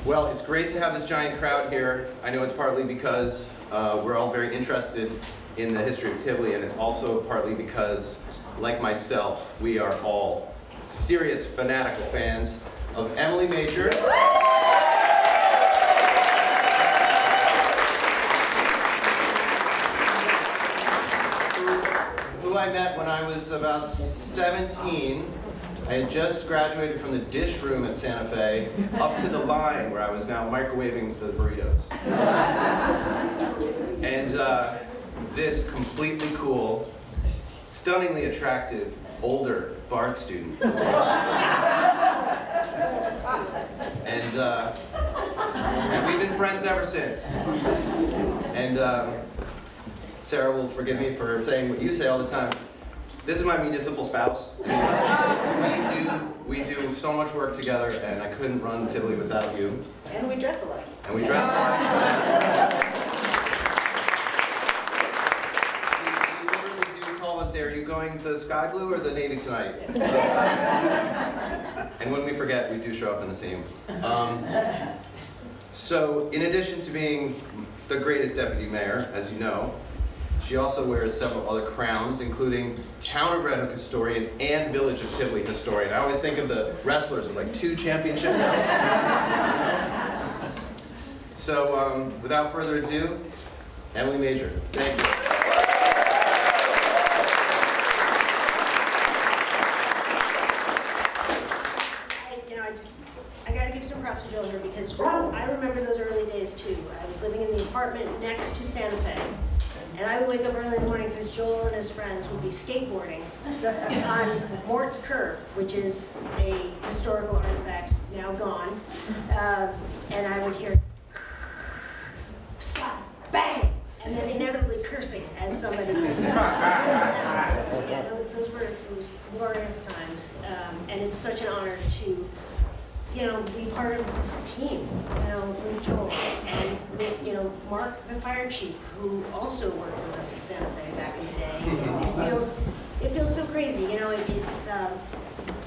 Well, it's great to have this giant crowd here. I know it's partly because we're all very interested in the history of Tivoli, and it's also partly because, like myself, we are all serious, fanatical fans of Emily Majer. Who I met when I was about 17. I had just graduated from the dish room at Santa Fe up to the line where I was now microwaving the burritos. And this completely cool, stunningly attractive, older Bard student. And we've been friends ever since. And Sarah will forgive me for saying what you say all the time. This is my municipal spouse. We do so much work together, and I couldn't run Tivoli without you. And we dress alike. And we dress alike. You literally do call and say, are you going the sky blue or the navy tonight? And when we forget, we do show up in the same. So in addition to being the greatest deputy mayor, as you know, she also wears several other crowns, including Town of Red Hook historian and Village of Tivoli historian. I always think of the wrestlers with like 2 championship belts. So without further ado, Emily Majer. Thank you. I got to give some props to Joel here because I remember those early days too. I was living in the apartment next to Santa Fe. And I would wake up early in the morning because Joel and his friends would be skateboarding on Mort's Curve, which is a historical artifact now gone. And I would hear slap, bang, and then inevitably cursing as somebody. Yeah, those were glorious times, and it's such an honor to, be part of this team, with Joel and with, Mark, the fire chief, who also worked with us at Santa Fe back in the day. It feels so crazy, I think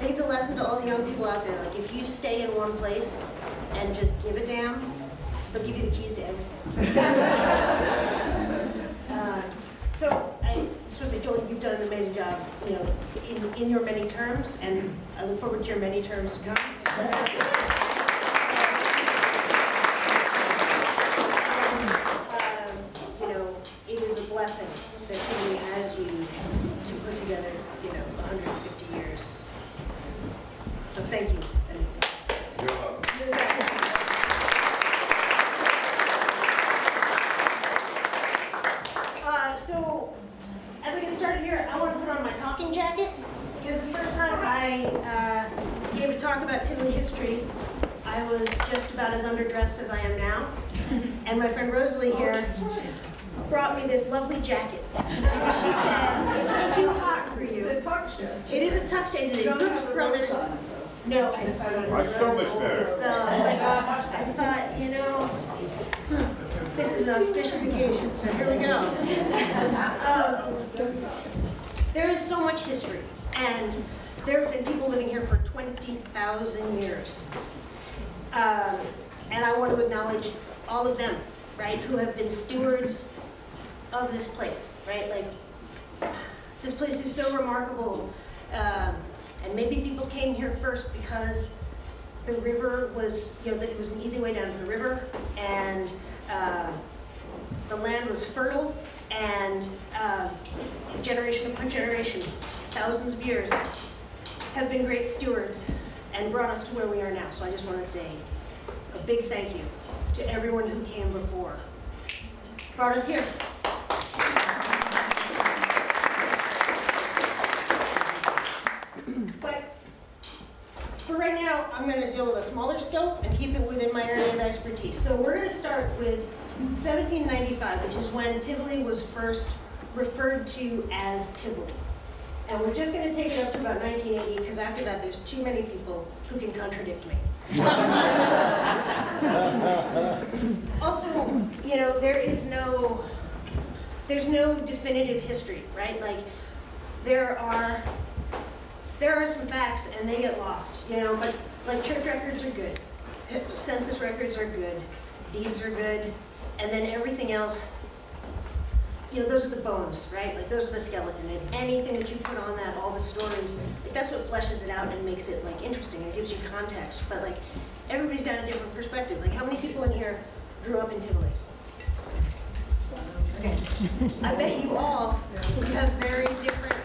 it's a lesson to all the young people out there. Like, if you stay in one place and just give a damn, they'll give you the keys to everything. So I just want to say, Joel, you've done an amazing job, in your many terms, and I look forward to your many terms to come. It is a blessing that Tivoli has you to put together, 150 years. So thank you. You're welcome. So, as I get started here, I want to put on my talking jacket, because the first time I gave a talk about Tivoli history, I was just about as underdressed as I am now. And my friend Rosalie here brought me this lovely jacket. She said, it's too hot for you. It's a tuck shade. It is a tuck shade. It's Brooks Brothers. No, I so much better. I thought, this is an auspicious occasion, so here we go. There is so much history, and there have been people living here for 20,000 years. And I want to acknowledge all of them, right, who have been stewards of this place, right? Like, this place is so remarkable. And maybe people came here first because the river was, it was an easy way down to the river, and the land was fertile, and generation upon generation, thousands of years, have been great stewards and brought us to where we are now. So I just want to say a big thank you to everyone who came before, brought us here. But for right now, I'm going to deal with a smaller scope and keep it within my area of expertise. So we're going to start with 1795, which is when Tivoli was first referred to as Tivoli. And we're just going to take it up to about 1980, because after that, there's too many people who can contradict me. Also, there's no definitive history, right? Like, there are some facts and they get lost, but like church records are good. census records are good, deeds are good, and then everything else, you know, those are the bones, right? Like those are the skeleton, and anything that you put on that, all the stories, like that's what fleshes it out and makes it like interesting. It gives you context, but like everybody's got a different perspective. Like how many people in here grew up in Tivoli? Okay, I bet you all have very different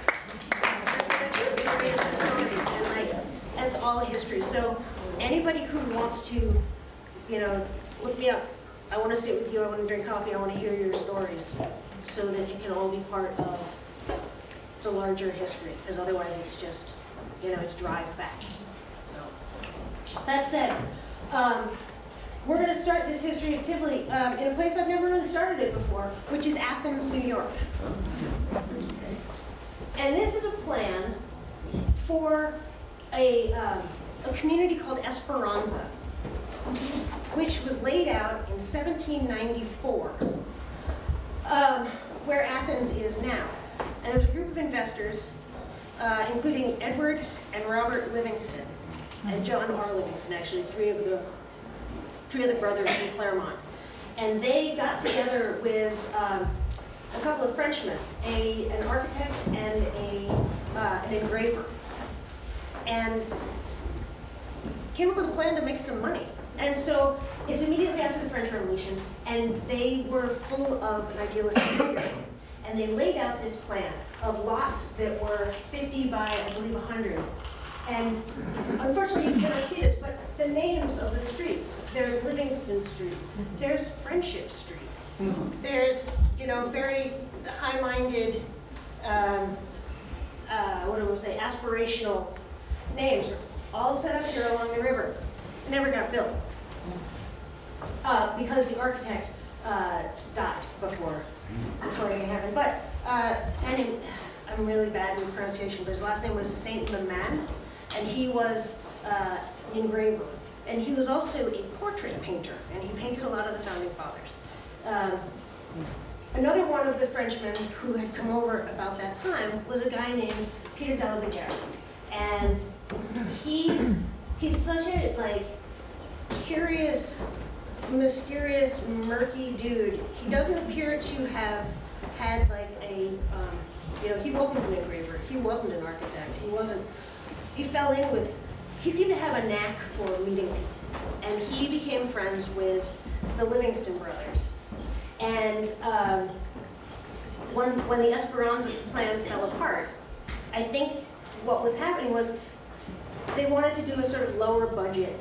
experiences and stories, and like that's all history. So anybody who wants to, you know, look me up. I want to sit with you. I want to drink coffee. I want to hear your stories, so that it can all be part of the larger history. Because otherwise, it's just, you know, it's dry facts. So that said, we're going to start this history of Tivoli in a place I've never really started it before, which is Athens, New York. And this is a plan for a community called Esperanza, which was laid out in 1794, where Athens is now. And there was a group of investors, including Edward and Robert Livingston, and John R. Livingston, actually, three of the brothers from Claremont. And they got together with a couple of Frenchmen, an architect and an engraver, and came up with a plan to make some money. And so it's immediately after the French Revolution, and they were full of an idealistic spirit. And they laid out this plan of lots that were 50 by, I believe, 100. And unfortunately, you cannot see this, but the names of the streets, there's Livingston Street, there's Friendship Street, there's, you know, very high-minded, what do I say, aspirational names, all set up here along the river. It never got built because the architect died before anything happened. But I'm really bad with pronunciation, but his last name was Saint Maman, and he was an engraver, and he was also a portrait painter, and he painted a lot of the founding fathers. Another one of the Frenchmen who had come over about that time was a guy named Peter de la Vega, and he's such a like curious, mysterious, murky dude. He doesn't appear to have had like a, you know, he wasn't an engraver, he wasn't an architect, he fell in with, he seemed to have a knack for meeting people. And he became friends with the Livingston brothers. And when the Esperanza plan fell apart, I think what was happening was they wanted to do a sort of lower budget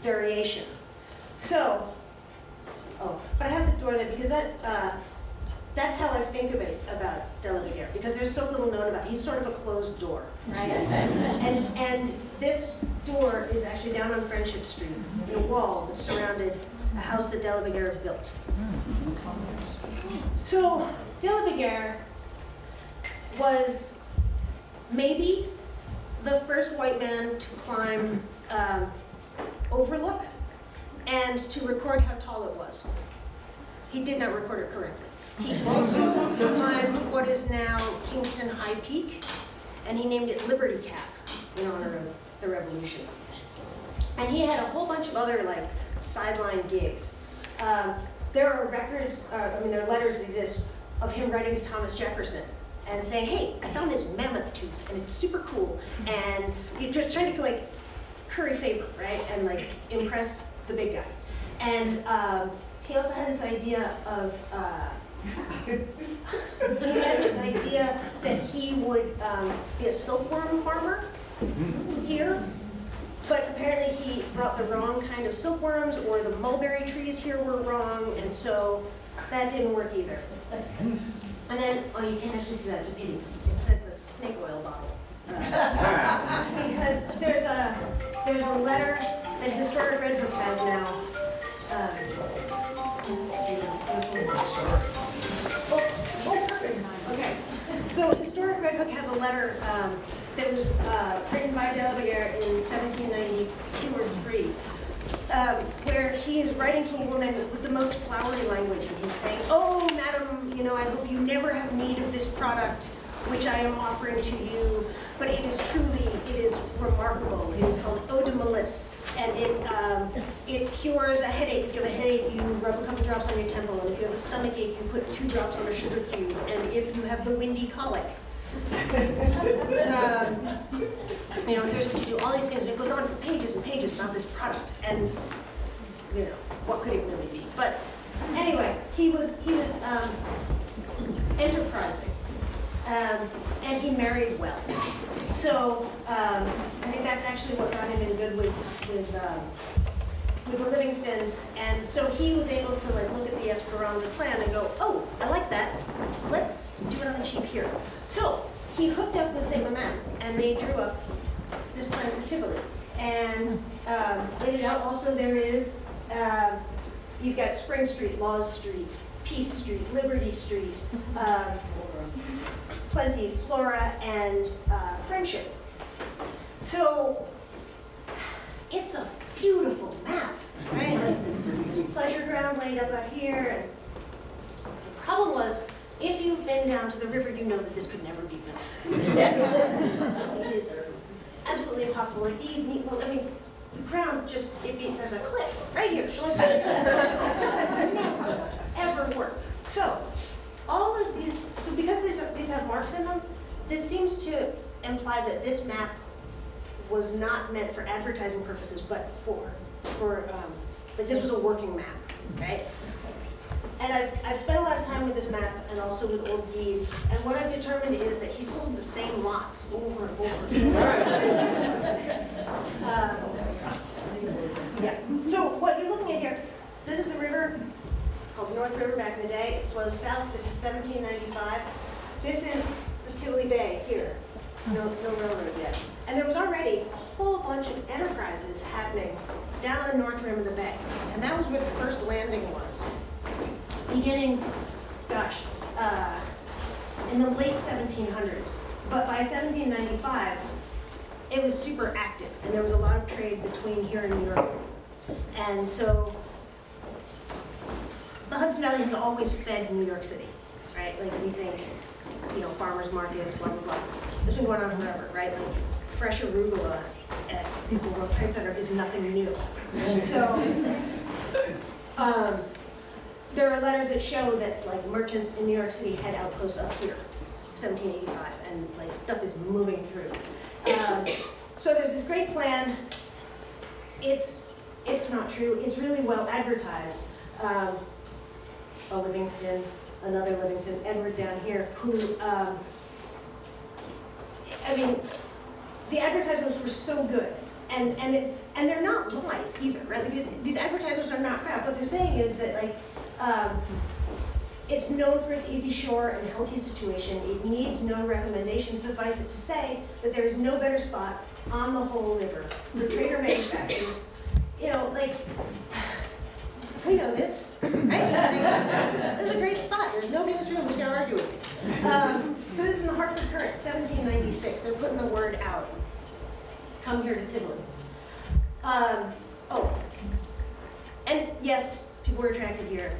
variation. So, but I have the door there because that's how I think of it about de la Vega, because there's so little known about it. He's sort of a closed door, right? and this door is actually down on Friendship Street in a wall that surrounded a house that de la Vega built. So de la Vega was maybe the first white man to climb Overlook and to record how tall it was. He did not record it correctly. He also climbed what is now Kingston High Peak, and he named it Liberty Cap in honor of the Revolution. And he had a whole bunch of other like sideline gigs. There are records, there are letters that exist of him writing to Thomas Jefferson and saying, hey, I found this mammoth tooth and it's super cool. And you're just trying to like curry favor, right? And like impress the big guy. And he also had this idea of, that he would be a silkworm farmer here. But apparently he brought the wrong kind of silkworms, or the mulberry trees here were wrong, and so that didn't work either. And then, oh, you can't actually see that, it's a pity. It says a snake oil bottle. Because there's a letter that Historic Red Book has now. Perfect. Okay. So Historic Red Hook has a letter that was written by de la Vega in 1792 or 3, where he is writing to a woman with the most flowery language, and he's saying, "Oh, madam, you know, I hope you never have need of this product which I am offering to you, but it is remarkable. It is called Eau de Malice, And it cures a headache. If you have a headache, you rub a couple drops on your temple. And if you have a stomach ache, you put 2 drops on a sugar cube. And if you have the windy colic, you know, here's what you do. All these things. And it goes on for pages and pages about this product. And, you know, what could it really be? But anyway, he was enterprising. And he married well. So I think that's actually what got him in good with the Livingstons. And so he was able to like look at the Esperanza plan and go, oh, I like that. Let's do it on the cheap here. So he hooked up with St. Mammon, and they drew up this plan for Tivoli. And laid it out. Also there is, you've got Spring Street, Laws Street, Peace Street, Liberty Street, plenty, Flora, and Friendship. So it's a beautiful map, right? Like, pleasure ground laid up here. And the problem was, if you've been down to the river, you know that this could never be built. It is absolutely impossible. Like these neat, well, I mean, the ground just, there's a cliff right here. So it's never, ever work. So all of these, so because these have marks in them, this seems to imply that this map was not meant for advertising purposes, but that this was a working map, right? And I've spent a lot of time with this map and also with old deeds, and what I've determined is that he sold the same lots over and over and over. Yeah. So what you're looking at here, this is the river called North River back in the day. It flows south. This is 1795. This is the Tivoli Bay here. No railroad yet. And there was already a whole bunch of enterprises happening down on the north rim of the bay. And that was where the first landing was. Beginning, gosh, in the late 1700s. But by 1795, it was super active. And there was a lot of trade between here and New York City. And so the Hudson Valley has always fed New York City, right? Like we think, you know, farmers markets, blah, blah, blah. This has been going on forever, right? Like fresh arugula at the World Trade Center is nothing new. So there are letters that show that like merchants in New York City had outposts up here, 1785, and like stuff is moving through. So there's this great plan. It's not true. It's really well advertised. A Livingston, another Livingston, Edward down here, who, I mean, the advertisements were so good, and they're not lies either, right? Like these advertisements are not crap. What they're saying is that like, it's known for its easy shore and healthy situation. It needs no recommendation. Suffice it to say that there is no better spot on the whole river for trader manufacturers. You know, like, we know this, right? This is a great spot. There's nobody in this room who's going to argue with me. So this is in the Hartford Current, 1796. They're putting the word out. Come here to Tivoli. Oh, and yes, people were attracted here.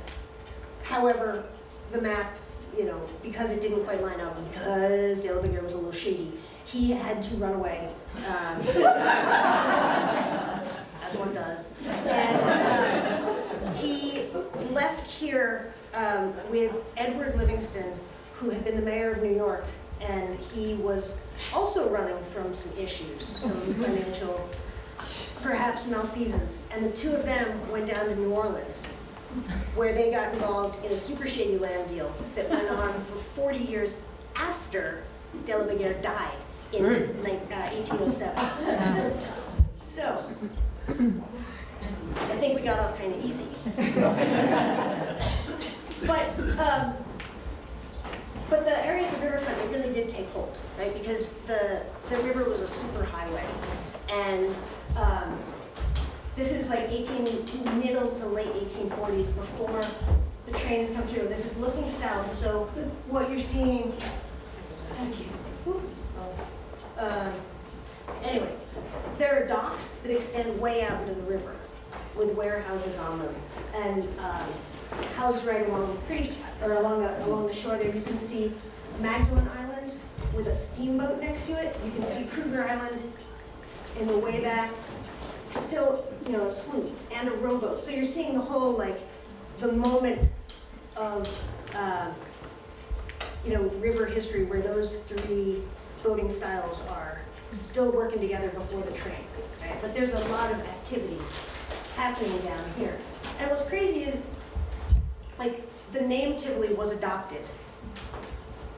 However, the map, you know, because it didn't quite line up, because De La Bigger was a little shady, he had to run away. As one does. And he left here with Edward Livingston, who had been the mayor of New York, and he was also running from some issues, some financial, perhaps malfeasance. And the two of them went down to New Orleans, where they got involved in a super shady land deal that went on for 40 years after De La Bigger died in 1807. So, I think we got off kind of easy. But the area of the riverfront, it really did take hold, right? Because the river was a super highway. And this is like middle to late 1840s, before the trains come through. This is looking south, so what you're seeing, thank you. Anyway, there are docks that extend way out into the river with warehouses on them, and houses right along the creek, or along the shore there. You can see Magdalen Island with a steamboat next to it. You can see Kruger Island in the way back. Still a sloop and a rowboat. So you're seeing the whole, like, the moment of, river history where those three boating styles are still working together before the train, right? But there's a lot of activity happening down here. And what's crazy is, like, the name Tivoli was adopted,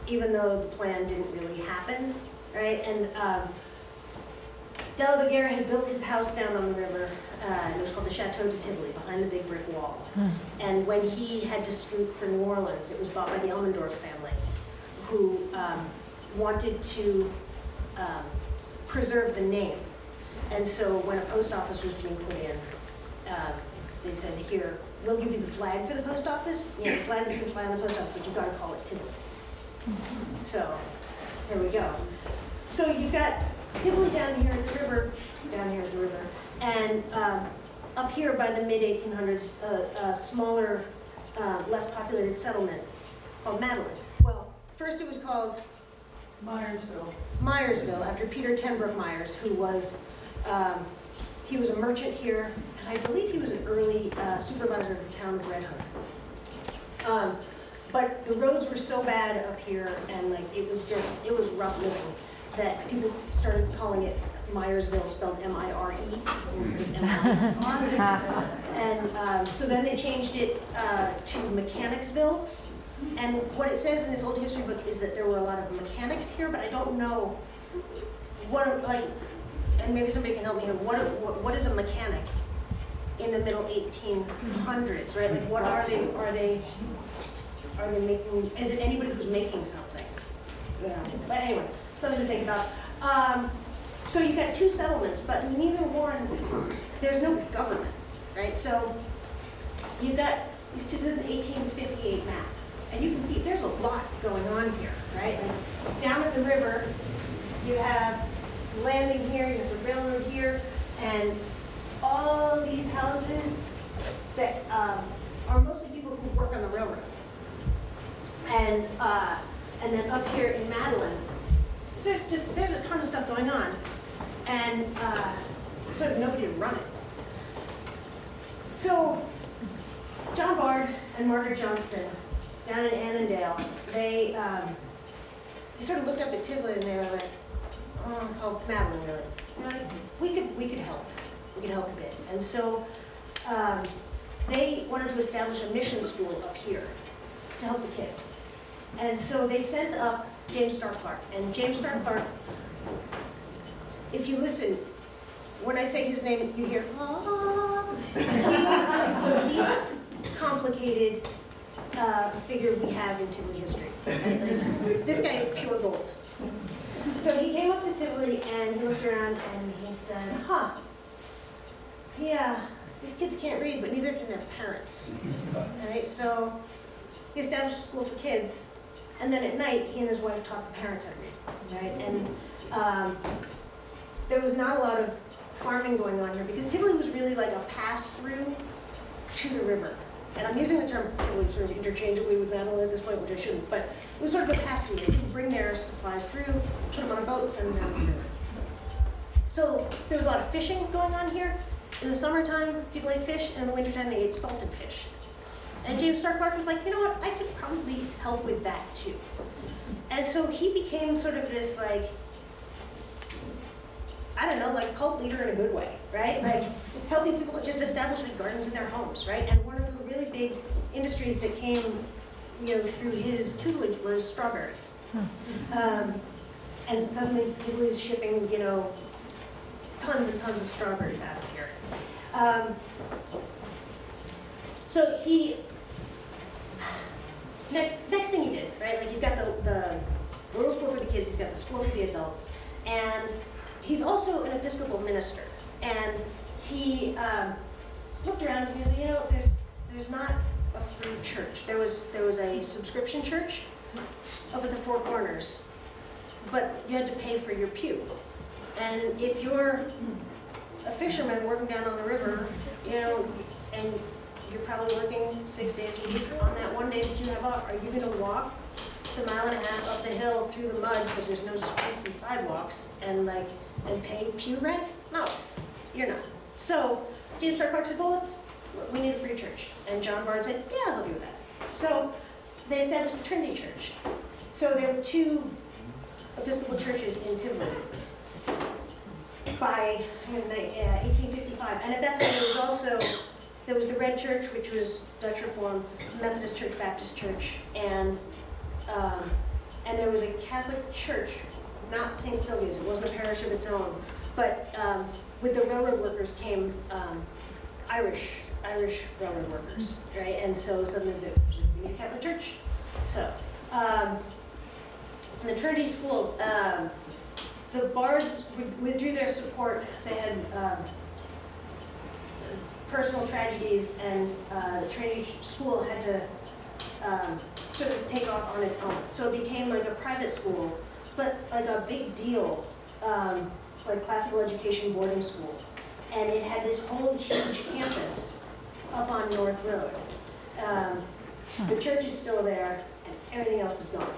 even though the plan didn't really happen, right? And Vega had built his house down on the river, and it was called the Chateau de Tivoli, behind the big brick wall. And when he had to scoot for New Orleans, it was bought by the Elmendorf family, who wanted to preserve the name. And so when a post office was being put in, they said, here, we'll give you the flag for the post office, the flag that you can fly on the post office, but you've got to call it Tivoli. So, there we go. So you've got Tivoli down here at the river, and up here by the mid-1800s, a smaller, less populated settlement called Madeline. Well, first it was called Myersville, after Peter Tenbrook Myers, who was, he was a merchant here, and I believe he was an early supervisor of the town of Red Hook. But the roads were so bad up here, and like it was rough living, that people started calling it Myersville, spelled M-I-R-E instead of M-I-R. And so then they changed it to Mechanicsville. And what it says in this old history book is that there were a lot of mechanics here, but I don't know what, like, and maybe somebody can help me here, what is a mechanic in the middle 1800s, right? Like, what are they making, is it anybody who's making something? Yeah. But anyway, something to think about. So you've got two settlements, but neither one, there's no government, right? So you've got, this is an 1858 map, and you can see there's a lot going on here, right? Like down at the river, you have landing here, you have the railroad here, and all these houses that are mostly people who work on the railroad. And then up here in Madeline, there's a ton of stuff going on, and sort of nobody to run it. So John Bard and Margaret Johnston down in Annandale, they sort of looked up at Tivoli and they were like, oh, Madeline really. They're like, we could help. We could help a bit. And so they wanted to establish a mission school up here to help the kids. And so they sent up James Starr Clark. And James Starr Clark, if you listen, when I say his name, you hear, ah. He is the least complicated figure we have in Tivoli history. Like, this guy is pure gold. So he came up to Tivoli and he looked around and he said, yeah, these kids can't read, but neither can their parents. Right? So he established a school for kids. And then at night, he and his wife taught the parents how to read, right? And there was not a lot of farming going on here because Tivoli was really like a pass-through to the river. And I'm using the term Tivoli sort of interchangeably with Madeline at this point, which I shouldn't, but it was sort of a pass-through. They could bring their supplies through, put them on a boat, send them down the river. So there was a lot of fishing going on here. In the summertime, people ate fish, and in the wintertime, they ate salted fish. And James Starr Clark was like, you know what, I could probably help with that too. And so he became sort of this like, I don't know, like cult leader in a good way, right? Like helping people just establish like gardens in their homes, right? And one of the really big industries that came, through his tutelage was strawberries. And suddenly Tivoli is shipping, tons and tons of strawberries out of here. So he, next thing he did, right? Like he's got the little school for the kids, he's got the school for the adults, and he's also an Episcopal minister. And he looked around and he was like, there's not a free church. There was a subscription church up at the Four Corners, but you had to pay for your pew. And if you're a fisherman working down on the river, and you're probably working 6 days a week, on that one day that you have off, are you going to walk the mile and a half up the hill through the mud because there's no streets and sidewalks and pay pew rent? No, you're not. So James Stark Clark said, well, we need a free church. And John Barnes said, yeah, they'll do that. So they established the Trinity Church. So there were 2 Episcopal churches in Tivoli by 1855. And at that time there was the Red Church, which was Dutch Reformed, Methodist Church, Baptist Church, and there was a Catholic church, not St. Sylvia's, it wasn't a parish of its own, but with the railroad workers came Irish railroad workers, right? And so suddenly we need a Catholic church. So, the Trinity School, the Bards withdrew their support. They had personal tragedies, and the Trinity School had to sort of take off on its own. So it became like a private school, but like a big deal, like classical education boarding school. And it had this whole huge campus up on North Road. The church is still there, and everything else is gone.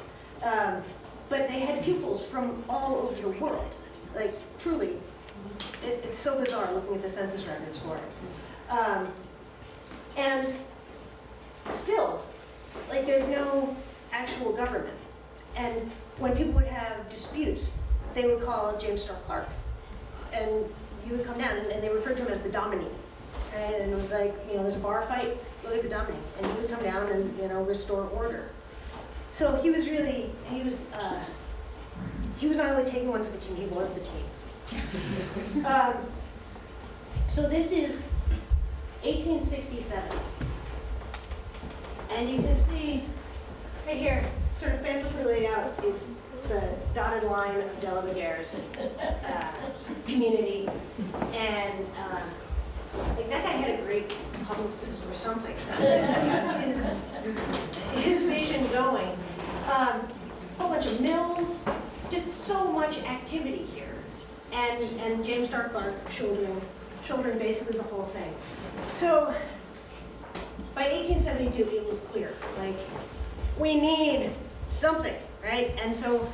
But they had pupils from all over the world. Like, truly, it's so bizarre looking at the census records for it. And still, like, there's no actual government. And when people would have disputes, they would call James Stark Clark. And he would come down, and they referred to him as the Dominie. Right? And it was like, there's a bar fight, look at the Dominie. And he would come down and, restore order. So he was really, he was not only taking one for the team, he was the team. So this is 1867. And you can see right here, sort of fancifully laid out, is the dotted line of De La Maguire's community. And like that guy had a great publicist or something. his vision going. A whole bunch of mills, just so much activity here. And James Stark Clark shouldering basically the whole thing. So by 1872, it was clear, like, we need something, right? And so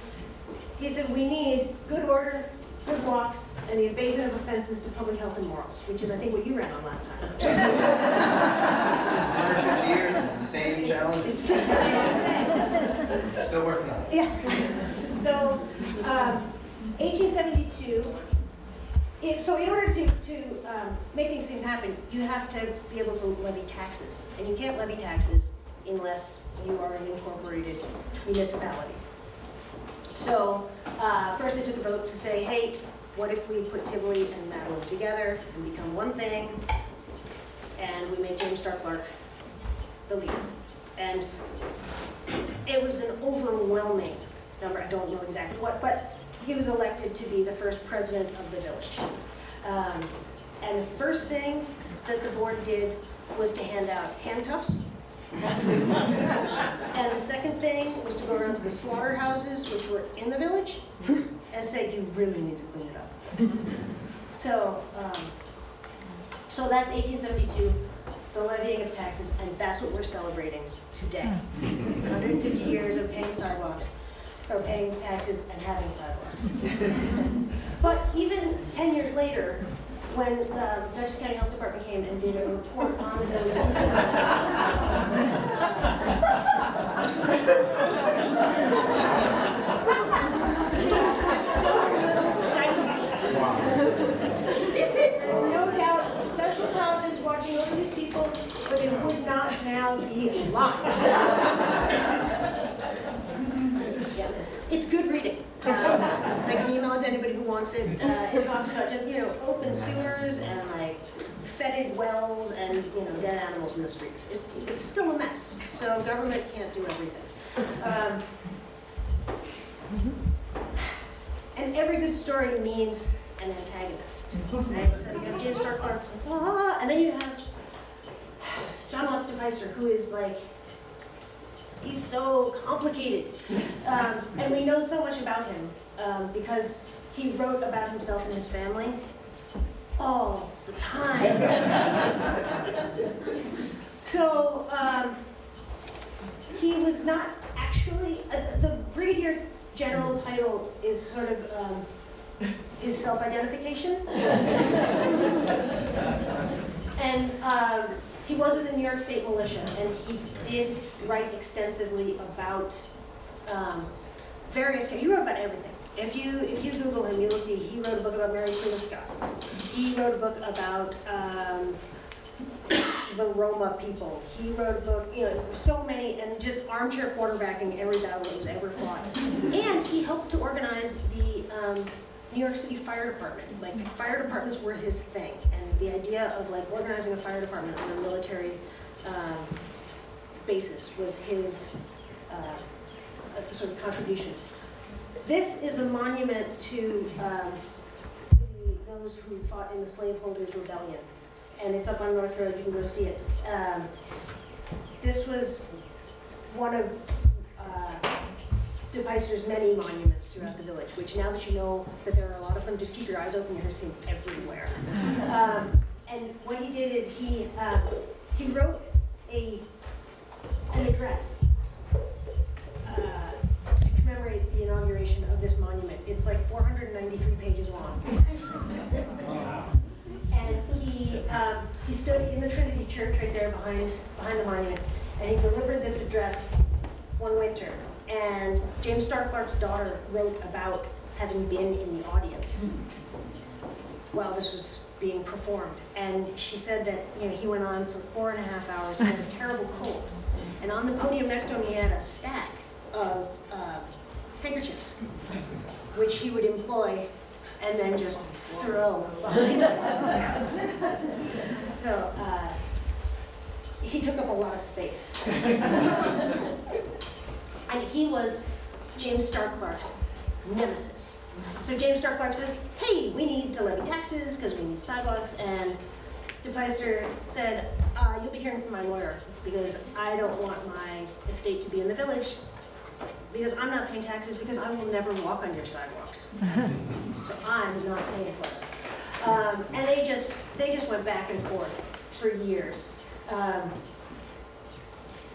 he said, we need good order, good walks, and the abatement of offenses to public health and morals, which is, I think, what you ran on last time. 150 years is the same challenge. It's the same thing. Still working on it. Yeah. So, 1872. So in order to make these things happen, you have to be able to levy taxes. And you can't levy taxes unless you are an incorporated municipality. So first they took a vote to say, hey, what if we put Tivoli and Madeline together and become one thing? And we made James Stark Clark the leader. And it was an overwhelming number, I don't know exactly what, but he was elected to be the first president of the village. And the first thing that the board did was to hand out handcuffs. And the second thing was to go around to the slaughterhouses, which were in the village, and say, you really need to clean it up. So that's 1872, the levying of taxes, and that's what we're celebrating today. 150 years of paying sidewalks, or paying taxes and having sidewalks. But even 10 years later, when the Dutchess County Health Department came and did a report on the village. Things were still a little dicey. No doubt, special providence watching over these people, but they would not now be alive. Yeah. It's good reading. I can email it to anybody who wants it. It talks about just, open sewers and like fetid wells and, dead animals in the streets. It's still a mess. So government can't do everything. And every good story means an antagonist, right? So you have James Stark Clark, and then you have John Austin Meister, who is like, he's so complicated. And we know so much about him because he wrote about himself and his family all the time. So he was not actually, the brigadier general title is sort of his self-identification. And he was in the New York State Militia, and he did write extensively about various, he wrote about everything. If you Google him, you'll see he wrote a book about Mary Queen of Scots. He wrote a book about the Roma people. He wrote a book, so many, and just armchair quarterbacking every battle that was ever fought. And he helped to organize the New York City Fire Department. Like, fire departments were his thing, and the idea of like organizing a fire department on a military basis was his sort of contribution. This is a monument to those who fought in the Slaveholders Rebellion, and it's up on North Road. You can go see it. This was one of DePeyster's many monuments throughout the village, which now that you know that there are a lot of them, just keep your eyes open, you're going to see them everywhere. And what he did is he wrote an address to commemorate the inauguration of this monument. It's like 493 pages long. And he stood in the Trinity Church right there behind the monument, and he delivered this address one winter. And James Starr Clark's daughter wrote about having been in the audience while this was being performed. And she said that he went on for 4.5 hours and had a terrible cold. And on the podium next to him, he had a stack of handkerchiefs, which he would employ and then just throw behind him. So he took up a lot of space. And he was James Starr Clark's nemesis. So James Starr Clark says, hey, we need to levy taxes because we need sidewalks. And DePeyster said, you'll be hearing from my lawyer because I don't want my estate to be in the village because I'm not paying taxes because I will never walk on your sidewalks. So I'm not paying for it. And they just went back and forth for years.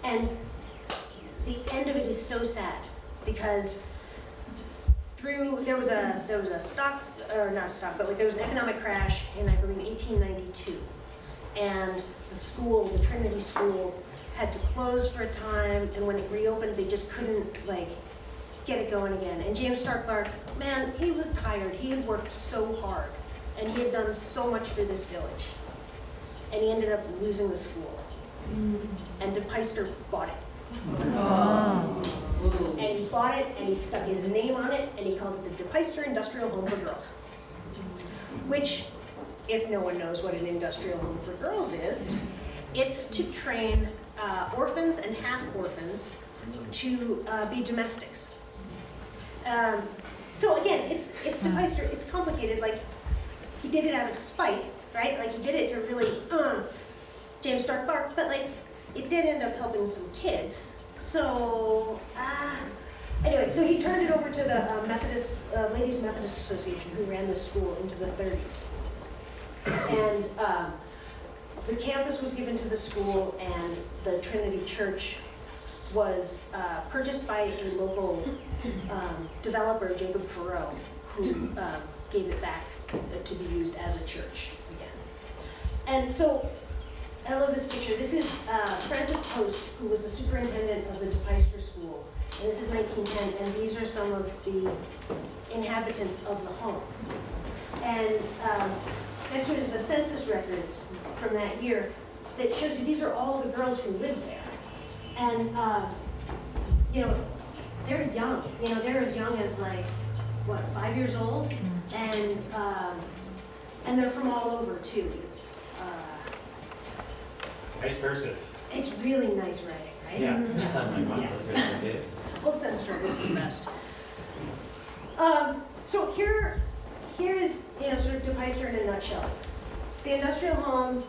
And the end of it is so sad because there was a stock, or not a stock, but like there was an economic crash in, I believe, 1892. And the school, the Trinity School, had to close for a time, and when it reopened, they just couldn't get it going again. And James Starr Clark, man, he was tired. He had worked so hard, and he had done so much for this village. And he ended up losing the school. And DePeyster bought it. And he bought it, and he stuck his name on it, and he called it the DePeyster Industrial Home for Girls. Which, if no one knows what an industrial home for girls is, it's to train orphans and half-orphans to be domestics. So again, it's DePeyster, it's complicated. Like, he did it out of spite, right? Like, he did it to really James Starr Clark, but like, it did end up helping some kids. So, anyway, so he turned it over to the Ladies Methodist Association, who ran this school into the 30s. And the campus was given to the school, and the Trinity Church was purchased by a local developer, Jacob Farrow, who gave it back to be used as a church again. And so, I love this picture. This is Francis Post, who was the superintendent of the DePeyster School. And this is 1910, and these are some of the inhabitants of the home. And next one is the census records from that year that shows you these are all the girls who lived there. And, they're young. They're as young as, 5 years old? And they're from all over, too. It's nice cursive. It's really nice writing, right? Yeah. Yeah. Those are kids. Well, the census records are the best. So here is, sort of DePeyster in a nutshell. The industrial home,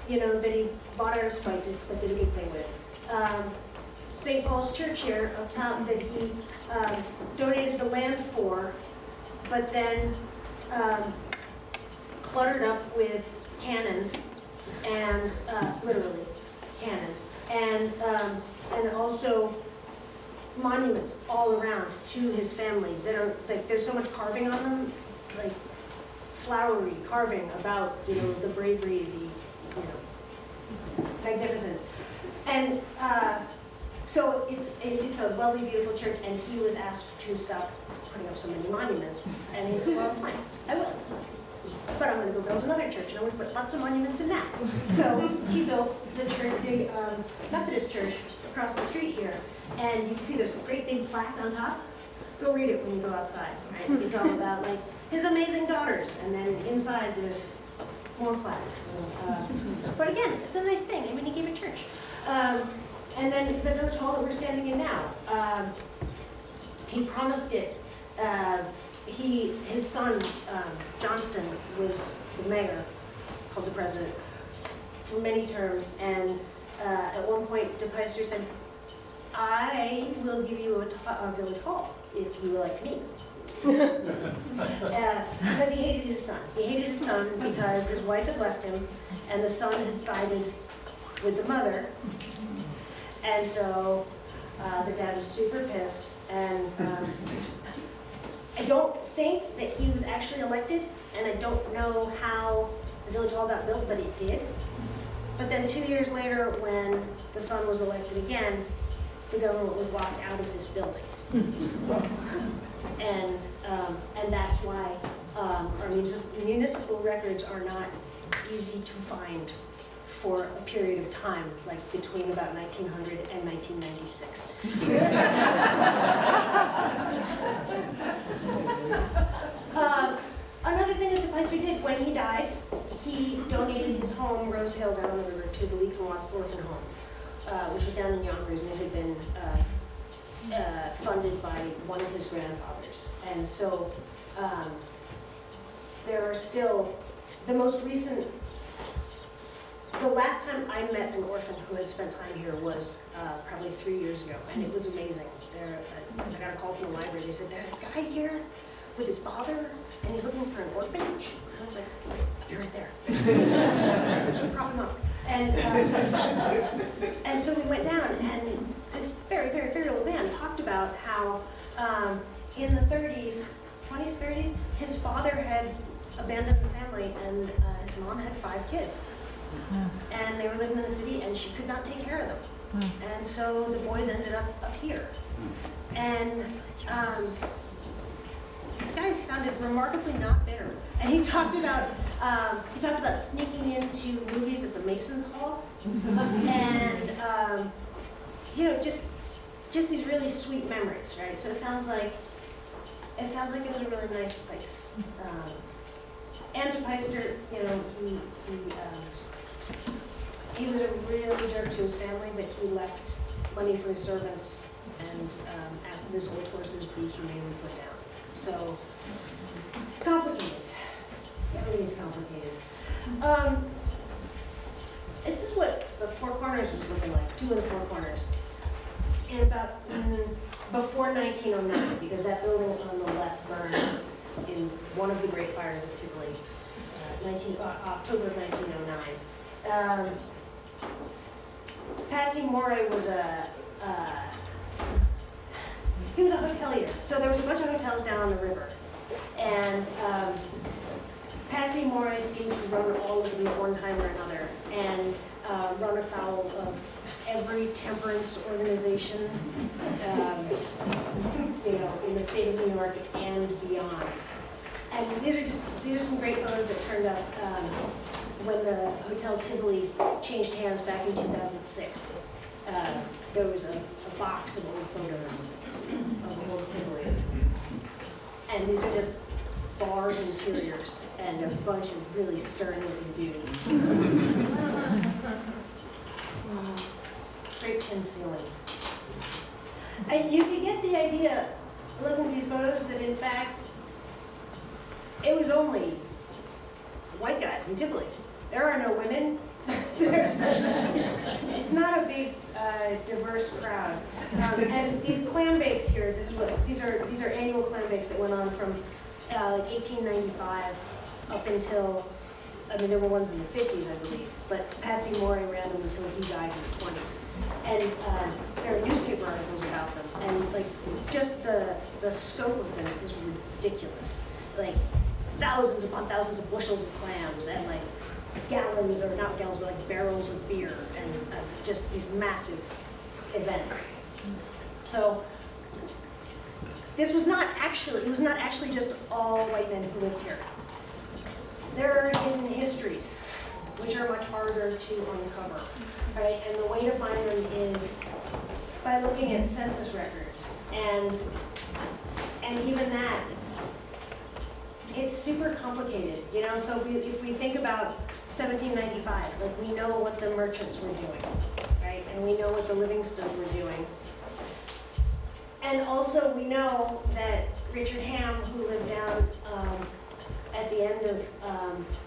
that he bought out of spite, but did a good thing with. St. Paul's Church here up top that he donated the land for, but then cluttered up with cannons and literally cannons, and also monuments all around to his family that are there's so much carving on them like flowery carving about, you know, the bravery, the, you know, magnificence. And so it's a lovely, beautiful church, and he was asked to stop putting up so many monuments. And he said, well, fine, I will. But I'm going to go build another church, and I'm going to put lots of monuments in that. So he built the church, the Methodist church across the street here. And you can see there's a great big plaque on top. Go read it when you go outside. Right? It's all about like his amazing daughters, and then inside there's more plaques. But again, it's a nice thing. I mean, he gave a church. And then the village hall that we're standing in now, he promised it. His son, Johnston, was the mayor, called the president, for many terms. And at one point, DePeyster said, I will give you a village hall if you like me. Because he hated his son. He hated his son because his wife had left him, and the son had sided with the mother. And so the dad was super pissed. And I don't think that he was actually elected, and I don't know how the village hall got built, but it did. But then 2 years later, when the son was elected again, the government was locked out of this building. And that's why our municipal records are not easy to find for a period of time, like between about 1900 and 1996. Another thing that DePeyster did when he died, he donated his home, Rose Hill, down on the river, to the Leek and Watts Orphan Home, which was down in Yonkers, and it had been funded by one of his grandfathers. And so there are still, the most recent, the last time I met an orphan who had spent time here was probably 3 years ago, and it was amazing. I got a call from the library. They said, there's a guy here with his father, and he's looking for an orphanage. And I was like, you're right there. Prop him up. And so we went down, and this very, very, very old man talked about how in the 30s, 20s, 30s, his father had abandoned the family, and his mom had 5 kids. And they were living in the city, and she could not take care of them. And so the boys ended up here. And this guy sounded remarkably not bitter. And he talked about sneaking into movies at the Masons Hall, and you know, just these really sweet memories, right? So it sounds like it was a really nice place. And DePeyster, you know, he was a really jerk to his family, but he left money for his servants and asked that his old horses be humanely put down. So, complicated. Everything's complicated. This is what the Four Corners was looking like, 2 of the 4 corners. In about, before 1909, because that building on the left burned in one of the great fires of Tivoli, October of 1909. Patsy Moray was he was a hotelier. So there was a bunch of hotels down on the river. And Patsy Moray seemed to run all of them at one time or another, and run afoul of every temperance organization, you know, in the state of New York and beyond. And these are some great photos that turned up when the Hotel Tivoli changed hands back in 2006. There was a box of old photos of old Tivoli. And these are just bar interiors and a bunch of really stern looking dudes. Great tin ceilings. And you can get the idea, looking at these photos, that in fact, it was only white guys in Tivoli. There are no women. It's not a big, diverse crowd. And these clam bakes here, these are annual clam bakes that went on from like 1895 up until, I mean, there were ones in the 50s, I believe, but Patsy Moray ran them until he died in the 20s. And there are newspaper articles about them, and like just the scope of them is ridiculous. Like thousands upon thousands of bushels of clams and like gallons, or not gallons, but like barrels of beer, and just these massive events. So this was not actually, it was not actually just all white men who lived here. There are hidden histories, which are much harder to uncover, right? And the way to find them is by looking at census records. And even that, it's super complicated, you know? So if we think about 1795, like we know what the merchants were doing, right? And we know what the Livingstons were doing. And also we know that Richard Ham, who lived down at the end of,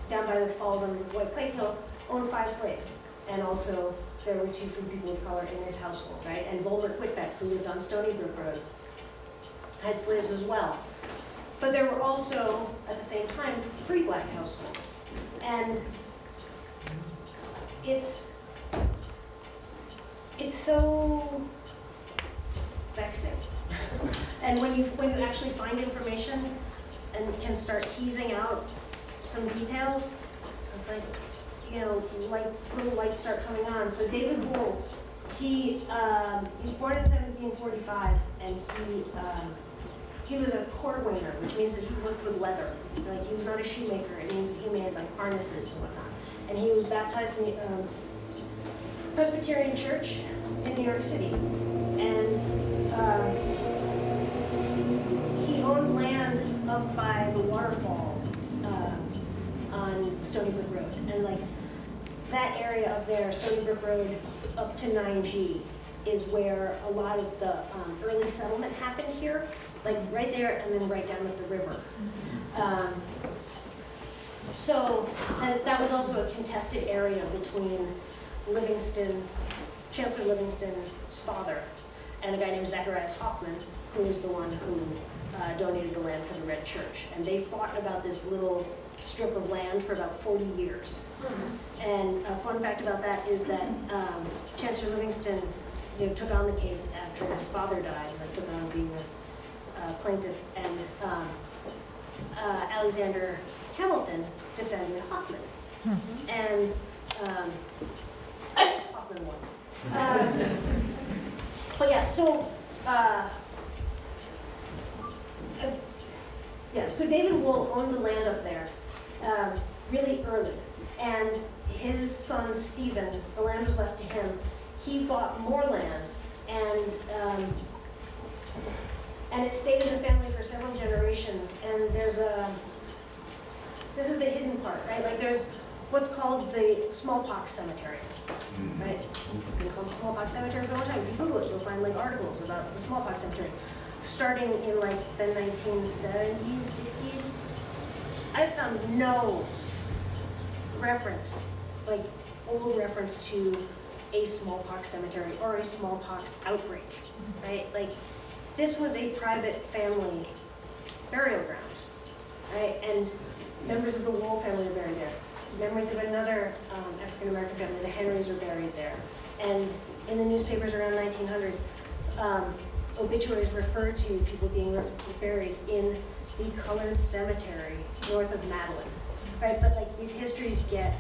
down by the falls on White Clay Hill, owned 5 slaves. And also there were 2 free people of color in his household, right? And Volmer Quitbeck, who lived on Stony Brook Road, had slaves as well. But there were also, at the same time, free black households. And it's so vexing. And when you actually find information and can start teasing out some details, it's like, you know, little lights start coming on. So David Wool, he was born in 1745, and he was a cordwainer, which means that he worked with leather. Like, he was not a shoemaker. It means that he made like harnesses and whatnot. And he was baptized in the Presbyterian Church in New York City. And he owned land up by the waterfall on Stony Brook Road. And like that area up there, Stony Brook Road up to 9G, is where a lot of the early settlement happened here, like right there and then right down at the river. So that was also a contested area between Livingston, Chancellor Livingston's father, and a guy named Zacharias Hoffman, who was the one who donated the land for the Red Church. And they fought about this little strip of land for about 40 years. And a fun fact about that is that Chancellor Livingston, you know, took on the case after his father died, like took on being a plaintiff, and Alexander Hamilton defended Hoffman. And Hoffman won. But yeah, so so David Wool owned the land up there really early, and his son Stephen, the land was left to him. He bought more land, and it stayed in the family for several generations. And there's this is the hidden part, right? Like there's what's called the Smallpox Cemetery, right? It's been called Smallpox Cemetery for a long time. If you Google it, you'll find like articles about the Smallpox Cemetery. Starting in like the 1970s, 60s, I found no reference, like old reference to a smallpox cemetery or a smallpox outbreak, right? Like this was a private family burial ground, right? And members of the Wool family are buried there. Members of another African-American family, the Henrys, are buried there. And in the newspapers around 1900, obituaries refer to people being buried in the colored cemetery north of Madeline, right? But like these histories get,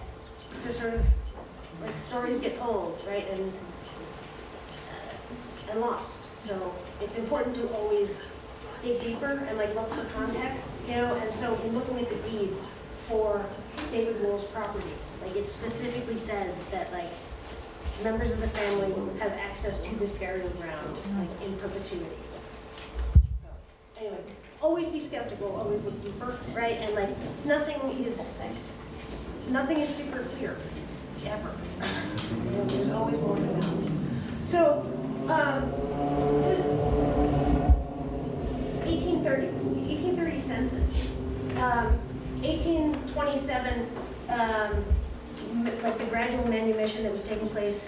just sort of, like stories get told, right? And lost. So it's important to always dig deeper and like look for context, you know? And so in looking at the deeds for David Wool's property, like it specifically says that like members of the family have access to this burial ground, like in perpetuity. So anyway, always be skeptical, always look deeper, right? And like nothing is super clear, ever. You know, there's always more to know. So 1830 census, 1827. Like the gradual manumission that was taking place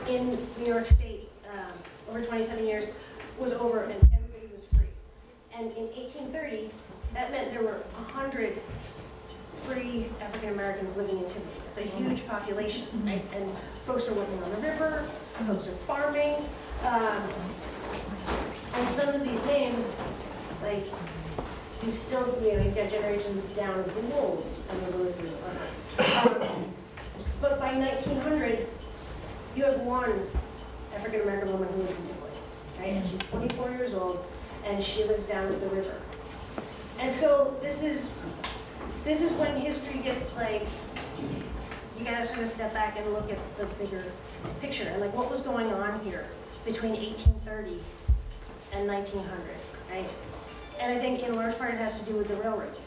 in New York State over 27 years was over, and everybody was free. And in 1830, that meant there were 100 free African Americans living in Tivoli. It's a huge population, right? And folks are working on the river, folks are farming, and some of these names, like you've still, you've got generations down of the Wolves and the Lewises. But by 1900, you have one African-American woman who lives in Tivoli, right? And she's 24 years old, and she lives down at the river. And so this is when history gets like, you gotta sort of step back and look at the bigger picture and like what was going on here between 1830 and 1900, right? And I think in large part it has to do with the railroad.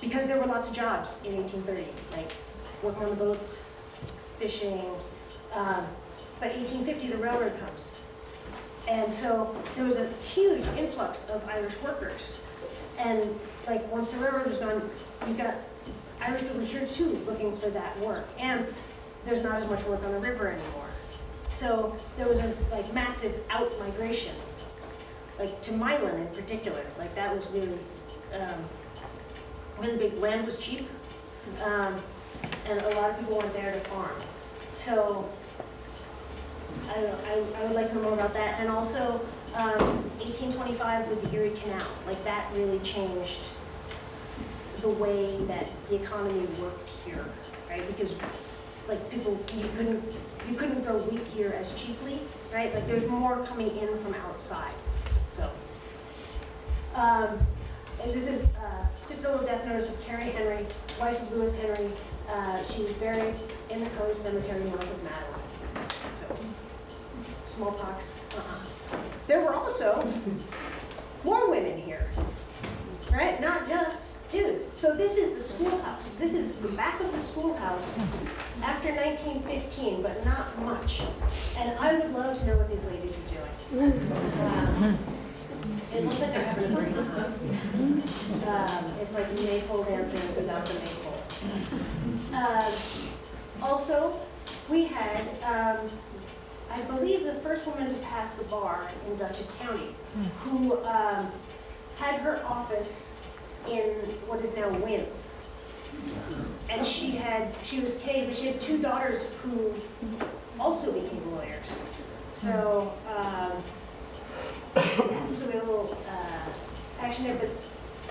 Because there were lots of jobs in 1830, like working on the boats, fishing, but 1850 the railroad comes. And so there was a huge influx of Irish workers. And like once the railroad was gone, you've got Irish people here too looking for that work. And there's not as much work on the river anymore. So there was a like massive out migration, like to Milan in particular. Like that was really, really big. Land was cheap, and a lot of people went there to farm. So I don't know, I would like to know more about that. And also 1825 with the Erie Canal, like that really changed the way that the economy worked here, right? Because like people, you couldn't grow wheat here as cheaply, right? Like there's more coming in from outside. So, and this is just a little death notice of Carrie Henry, wife of Lewis Henry. She was buried in the Clam Cemetery north of Madeline. So, smallpox. There were also more women here, right? Not just dudes. So this is the schoolhouse. This is the back of the schoolhouse after 1915, but not much. And I would love to know what these ladies are doing. It looks like they're having a great time. It's like maypole dancing without the maypole. Also, we had, I believe, the first woman to pass the bar in Dutchess County, who had her office in what is now Winds. And she was Kate, but she had two daughters who also became lawyers. So, so we had a little action there, but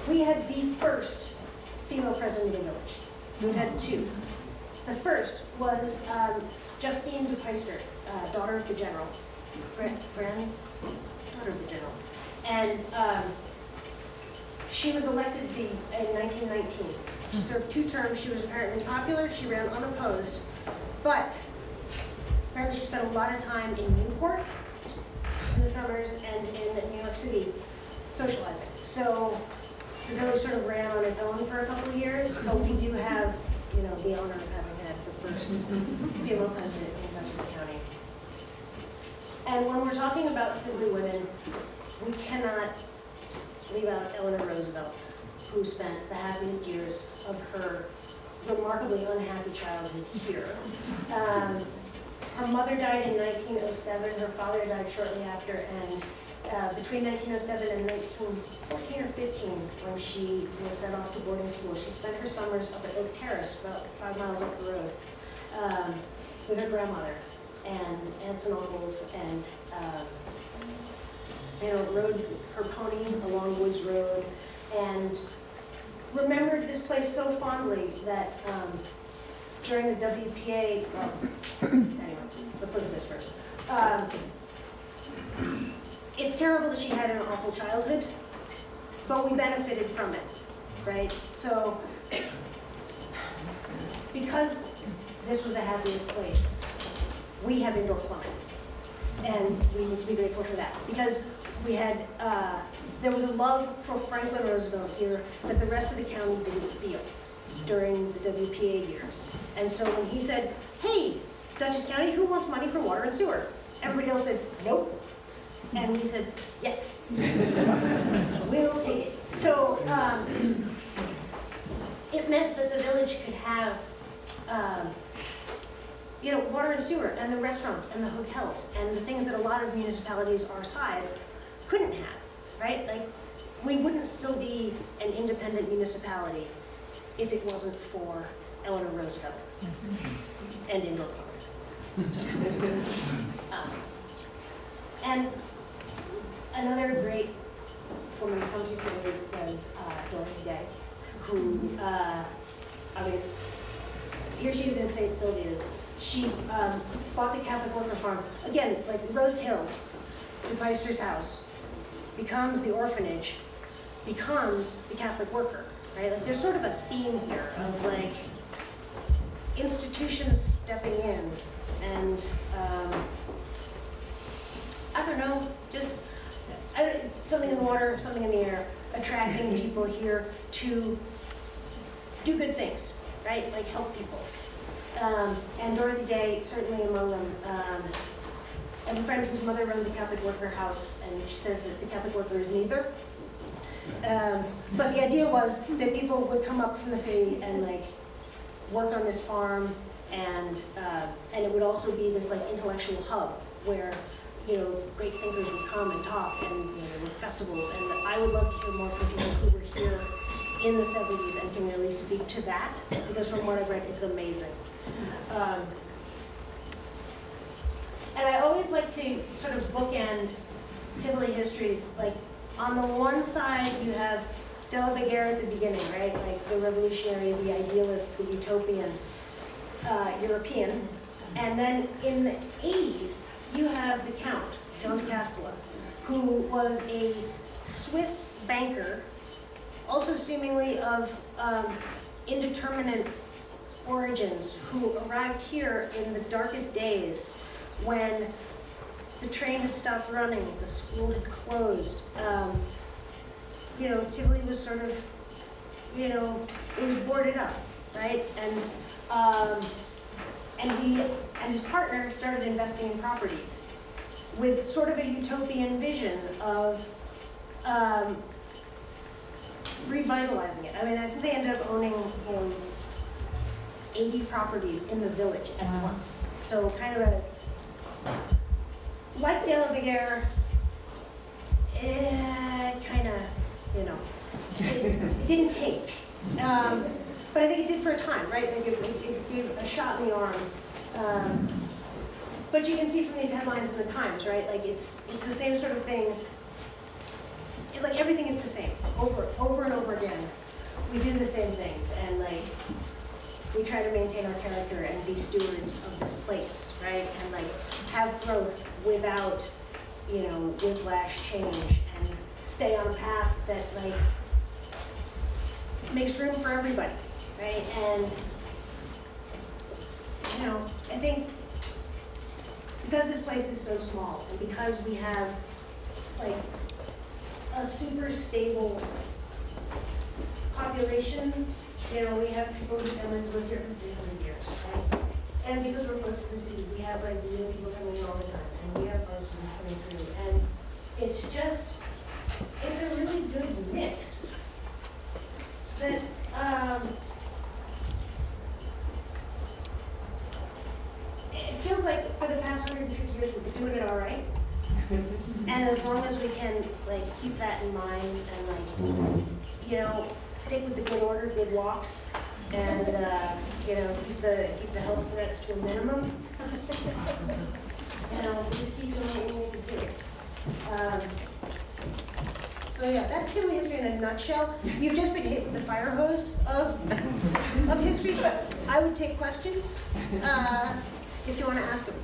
we had the first female president of the village. We had two. The first was Justine de Peyster, daughter of the general, granddaughter of the general. And she was elected in 1919. She served 2 terms. She was apparently popular. She ran unopposed. But apparently she spent a lot of time in Newport in the summers and in New York City socializing. So the village sort of ran on its own for a couple of years, but we do have, the honor of having had the first female president in Dutchess County. And when we're talking about Tivoli women, we cannot leave out Eleanor Roosevelt, who spent the happiest years of her remarkably unhappy childhood here. Her mother died in 1907, her father died shortly after, and between 1907 and 1914 or 15, when she was sent off to boarding school, she spent her summers up at Oak Terrace, about 5 miles up the road, with her grandmother and aunts and uncles, and rode her pony along Woods Road, and remembered this place so fondly that during the WPA, well, anyway, let's look at this first. It's terrible that she had an awful childhood, but we benefited from it, right? So, because this was the happiest place, we have indoor plumbing, and we need to be grateful for that, because we had, there was a love for Franklin Roosevelt here that the rest of the county didn't feel during the WPA years. And so when he said, hey, Dutchess County, who wants money for water and sewer? Everybody else said, nope. And we said, yes, we'll take it. So it meant that the village could have water and sewer, and the restaurants, and the hotels, and the things that a lot of municipalities our size couldn't have, right? Like, we wouldn't still be an independent municipality if it wasn't for Eleanor Roosevelt and indoor plumbing. And another great woman who comes here today was Dorothy Day, who, I mean, here she is in St. Sylvia's. She bought the Catholic Worker Farm. Again, like Rose Hill, DePeister's house, becomes the orphanage, becomes the Catholic worker, right? Like there's sort of a theme here of like institutions stepping in and I don't know, just something in the water, something in the air, attracting people here to do good things, right? Like help people. And Dorothy Day, certainly among them. I have a friend whose mother runs a Catholic worker house, and she says that the Catholic worker is neither. But the idea was that people would come up from the city and like work on this farm, and it would also be this like intellectual hub where great thinkers would come and talk, and there were festivals. And I would love to hear more from people who were here in the 70s and can really speak to that, because from what I've read, it's amazing. And I always like to sort of bookend Tivoli histories. Like on the one side, you have De la Vega at the beginning, right? Like the revolutionary, the idealist, the utopian European. And then in the 80s, you have the Count, John Castella, who was a Swiss banker, also seemingly of indeterminate origins, who arrived here in the darkest days when the train had stopped running, the school had closed. Tivoli was sort of, it was boarded up, right? And he and his partner started investing in properties with sort of a utopian vision of revitalizing it. I mean, I think they ended up owning 80 properties in the village at once. So kind of like De La Vega, kind of, it didn't take. But I think it did for a time, right? Like it gave a shot in the arm. But you can see from these headlines in the Times, right? Like it's the same sort of things. Like everything is the same, over and over again. We do the same things, and like we try to maintain our character and be stewards of this place, right? And like have growth without, whiplash change, and stay on a path that like makes room for everybody, right? And I think because this place is so small, and because we have like a super stable population, we have people whose families have lived here for 300 years, right? And because we're close to the city, we have like new people coming in all the time, and we have folks coming through, and it's a really good mix that it feels like for the past 150 years we've been doing it all right. And as long as we can like keep that in mind and like stick with the good order, good walks, and keep the health threats to a minimum, just keep doing what we need to do. So yeah, that's Tivoli history in a nutshell. You've just been hit with the fire hose of history, but I would take questions if you want to ask them.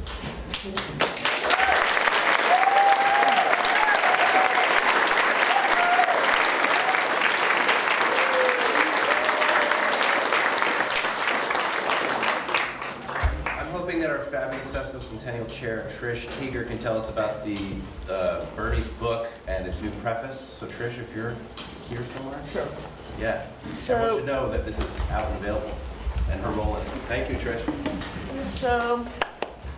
That our fabulous Sesquicentennial chair, Trish Teeger, can tell us about the Bernie's book and its new preface. So Trish, if you're here somewhere. Sure. Yeah. Everyone should know that this is out and available, and her role in it. Thank you, Trish. So,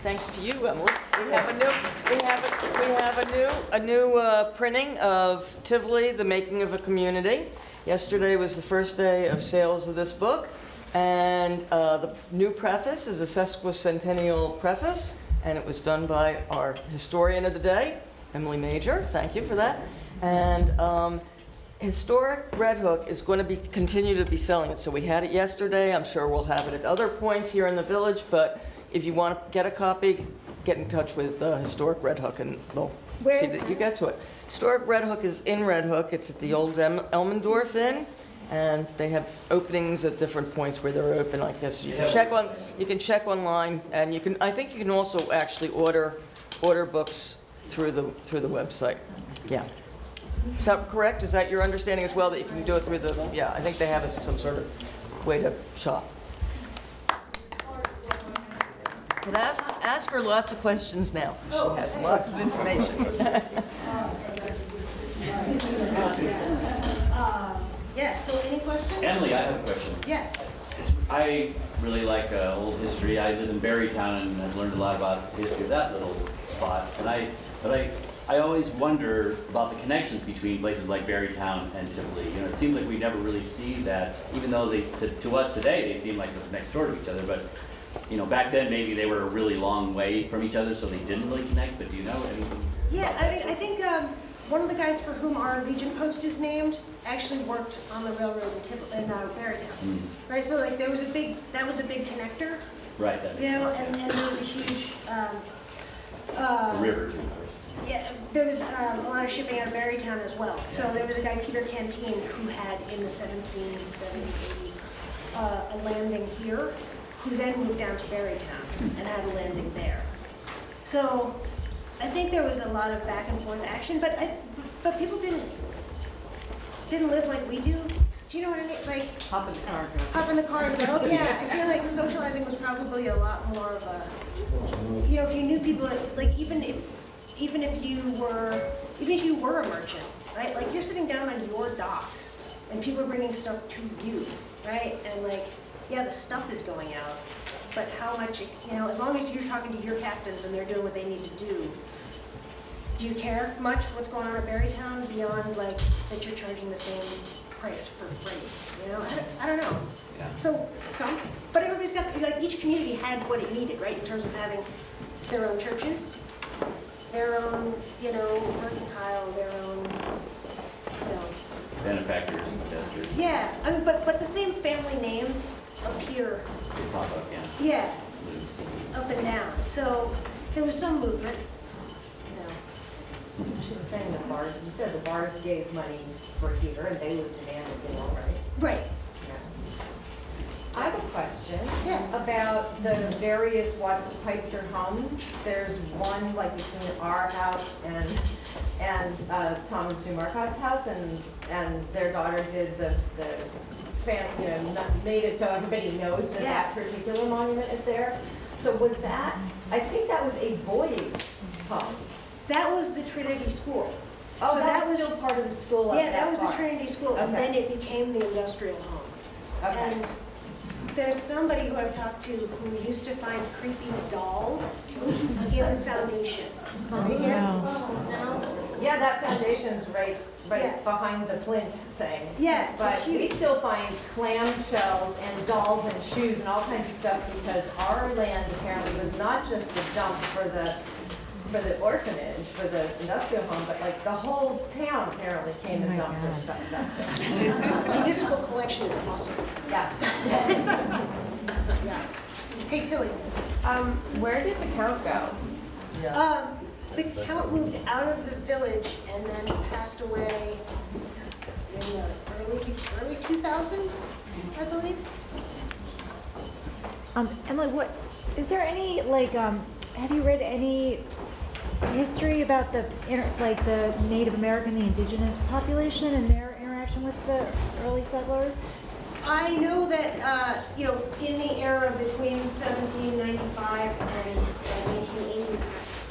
thanks to you, Emily, we have a new printing of Tivoli, The Making of a Community. Yesterday was the first day of sales of this book. And the new preface is a Sesquicentennial preface, and it was done by our historian of the day, Emily Majer. Thank you for that. And Historic Red Hook is going to continue to be selling it. So we had it yesterday. I'm sure we'll have it at other points here in the village. But if you want to get a copy, get in touch with Historic Red Hook, and they'll Where See is that you that? got to it. Historic Red Hook is in Red Hook. It's at the old Elmendorf Inn, and they have openings at different points where they're open. I guess you can check on. You can check online, and you can. I think you can also actually order books through the website. Yeah. Is that correct? Is that your understanding as well, that you can do it through the? Yeah, I think they have some sort of way to shop. But ask her lots of questions now. She has lots of information. Yeah, so any questions? Emily, I have a question. Yes. I really like old history. I live in Barrytown and I've learned a lot about the history of that little spot. But I always wonder about the connections between places like Barrytown and Tivoli. You know, it seems like we never really see that, even though to us today they seem like they're next door to each other. But you know, back then maybe they were a really long way from each other, so they didn't really connect. But do you know anything? Yeah, about I that? mean, I think one of the guys for whom our Legion post is named actually worked on the railroad in Barrytown. Right, so like that was a big connector, Right. That you know, makes sense, and there was a huge, The river. yeah, there was a lot of shipping out of Barrytown as well. So there was a guy, Peter Canteen, who had in the 1770s, 80s, a landing here, who then moved down to Barrytown and had a landing there. So I think there was a lot of back and forth action, but people didn't live like we do. Do you know what I mean? Like Hop in the car. hop in the car and go. Yeah, I feel like socializing was probably a lot more of a, you know, if you knew people, like even if you were a merchant, right? Like you're sitting down on your dock, and people are bringing stuff to you, right? And like, yeah, the stuff is going out, but how much, you know, as long as you're talking to your captains and they're doing what they need to do you care much what's going on at Barrytown beyond like that you're charging the same price for freight? You know, I don't know. Yeah. So some, but everybody's got, like each community had what it needed, right? In terms of having their own churches, their own, you know, mercantile, their own, you know. Benefactors and investors. Yeah, I mean, but the same family names appear, They pop up, yeah. yeah, up and down. So there was some movement, you know. She was saying the bars, you said the bars gave money for here and they would demand it, they all, right? Right. I have a question Yeah. about the various Peister homes. There's one like between our house and Tom and Sue Marcotte's house, and their daughter did the made it so everybody knows that Yeah. that particular monument is there. So was that, I think that was a boys' home. That was the Trinity School. Oh, So that was still part of the school up Yeah, that was the far. Trinity School, and Okay. then it became the industrial home. Okay. And there's somebody who I've talked to who used to find creepy dolls in the foundation. Right here? No? Yeah, that foundation's right Yeah. behind the plinth thing. Yeah, But it's we huge. still find clam shells and dolls and shoes and all kinds of stuff because our land apparently was not just a dump for the orphanage, for the industrial home, but like the whole town apparently came and dumped their stuff back there. The municipal collection is awesome. Yeah. Yeah. Hey, Tilly. Where did the count go? The Count moved out of the village and then passed away in the early 2000s, I believe. Emily, what is there any have you read any history about the Native American, the indigenous population and their interaction with the early settlers? I know that, in the era between 1795 and 1880,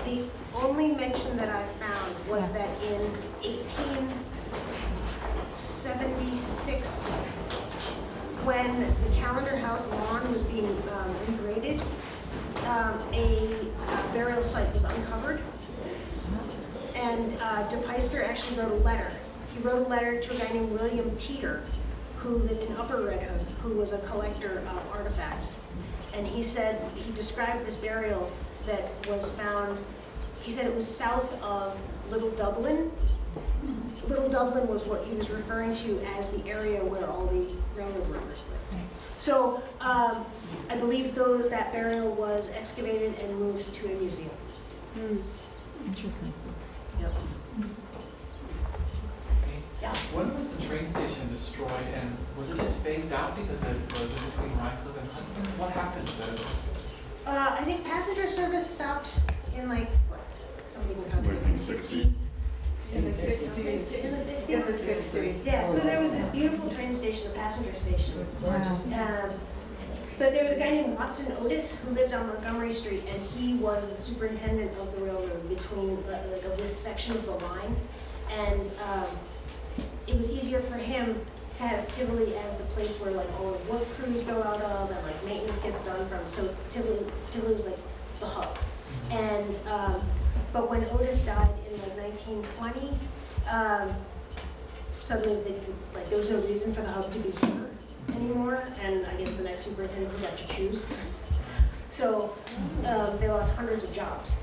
the only mention that I found was that in 1876, when the Calendar House lawn was being regraded, a burial site was uncovered. And De Peister actually wrote a letter. He wrote a letter to a guy named William Teeter, who lived in Upper Red Hook, who was a collector of artifacts. And he said, he described this burial that was found, he said it was south of Little Dublin. Little Dublin was what he was referring to as the area where all the railroad workers lived. So I believe though that burial was excavated and moved to a museum. Interesting. Yep. Yeah. When was the train station destroyed, and was it just phased out because of erosion between Wycliffe and Hudson? What happened to those? I think passenger service stopped in like, what, somebody can count, like 60? In the 60s. In the 60s? In the 60s. Yeah, so there was this beautiful train station, the passenger station. Wow. But there was a guy named Watson Otis who lived on Montgomery Street, and he was the superintendent of the railroad between, like, of this section of the line. And it was easier for him to have Tivoli as the place where like all the work crews go out of and like maintenance gets done from. So Tivoli was like the hub. And but when Otis died in like 1920, suddenly like there was no reason for the hub to be here anymore. And I guess the next superintendent got to choose. So they lost hundreds of jobs.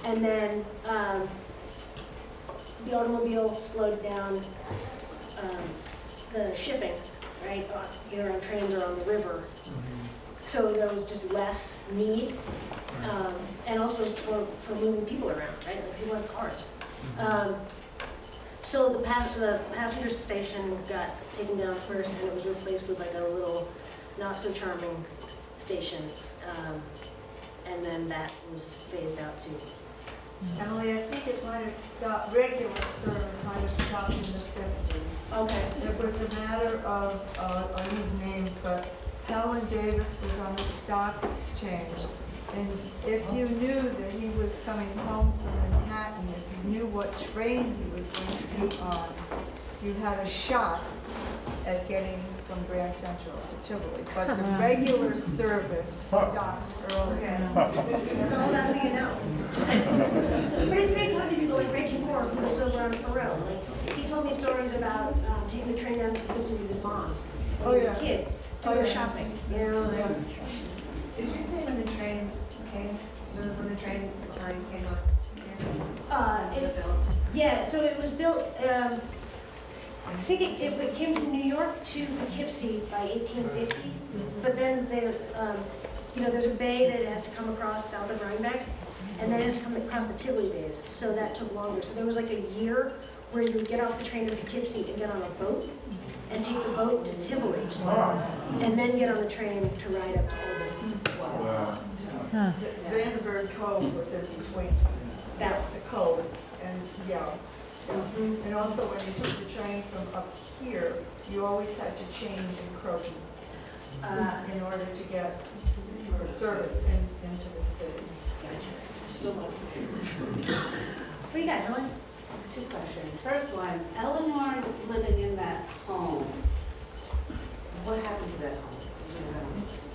And then the automobile slowed down the shipping, right, either on trains or on the river. So there was just less need, and also for moving people around, right? Like people have cars. So the passenger station got taken down first, and it was replaced with like a little not so charming station, and then that was phased out too. Emily, I think it might have stopped, regular service might have stopped in the 50s. Okay. It was a matter of, I'll use names, but Helen Davis was on the stock exchange. And if you knew that he was coming home from Manhattan, if you knew what train he was going to be on, you had a shot at getting from Grand Central to Tivoli. But the regular service stopped early. That's all that you know. But it's great talking to people like Reggie Moore, who lives over on Thoreau. Like, he told me stories about taking the train down to Poughkeepsie with his mom when he was a kid to go shopping. You know, like, Did you say when the train came, when the train line came up? Yeah, so it was built, I think it came from New York to Poughkeepsie by 1850, but then there, you know, there's a bay that it has to come across south of Rhinebeck, and then it has to come across the Tivoli bays, so that took longer. So there was like a year where you would get off the train in Poughkeepsie and get on a boat, and take the boat to Tivoli, and then get on the train to ride up to Albany. Wow. Huh. Vandenberg Cove was in between That, the cove and Yale. And also when you took the train from up here, you always had to change in Croton in order to get your service into the city. what do you got, Helen? Two questions. First one, Eleanor living in that home, what happened to that home?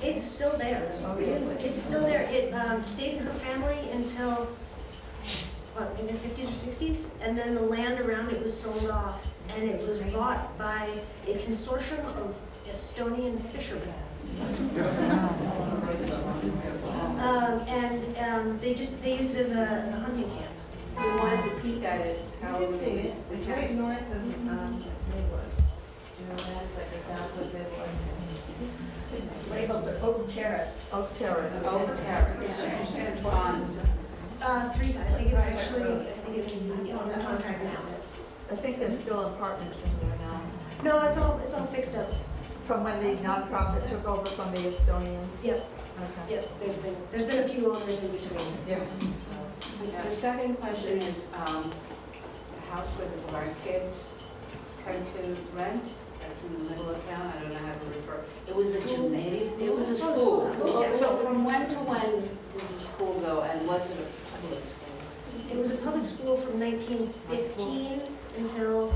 It's still there. Oh, really? It's still there. It stayed in her family until, what, in the 50s or 60s? And then the land around it was sold off, and it was bought by a consortium of Estonian fishermen. And they used it as a hunting camp. We wanted to peek at it. How You can see it. It's right north of Midwest. You know, that's like a Southwood Midwest. It's labeled the Oak Terrace. Oak Terrace. Oak Terrace. On 3 times. I think it's actually, I think it's on the contract now. I think there's still apartments in there now. No, it's all fixed up. From when the nonprofit took over from the Estonians? Yep, Okay. yep. There's been a few owners in between. Yeah. The second question is, the house where the grandkids come to rent, that's in the middle of town, I don't know how to refer. It was a gymnasium, it was a school. So from when to when did the school go, and was it a public school? It was a public school from 1915 until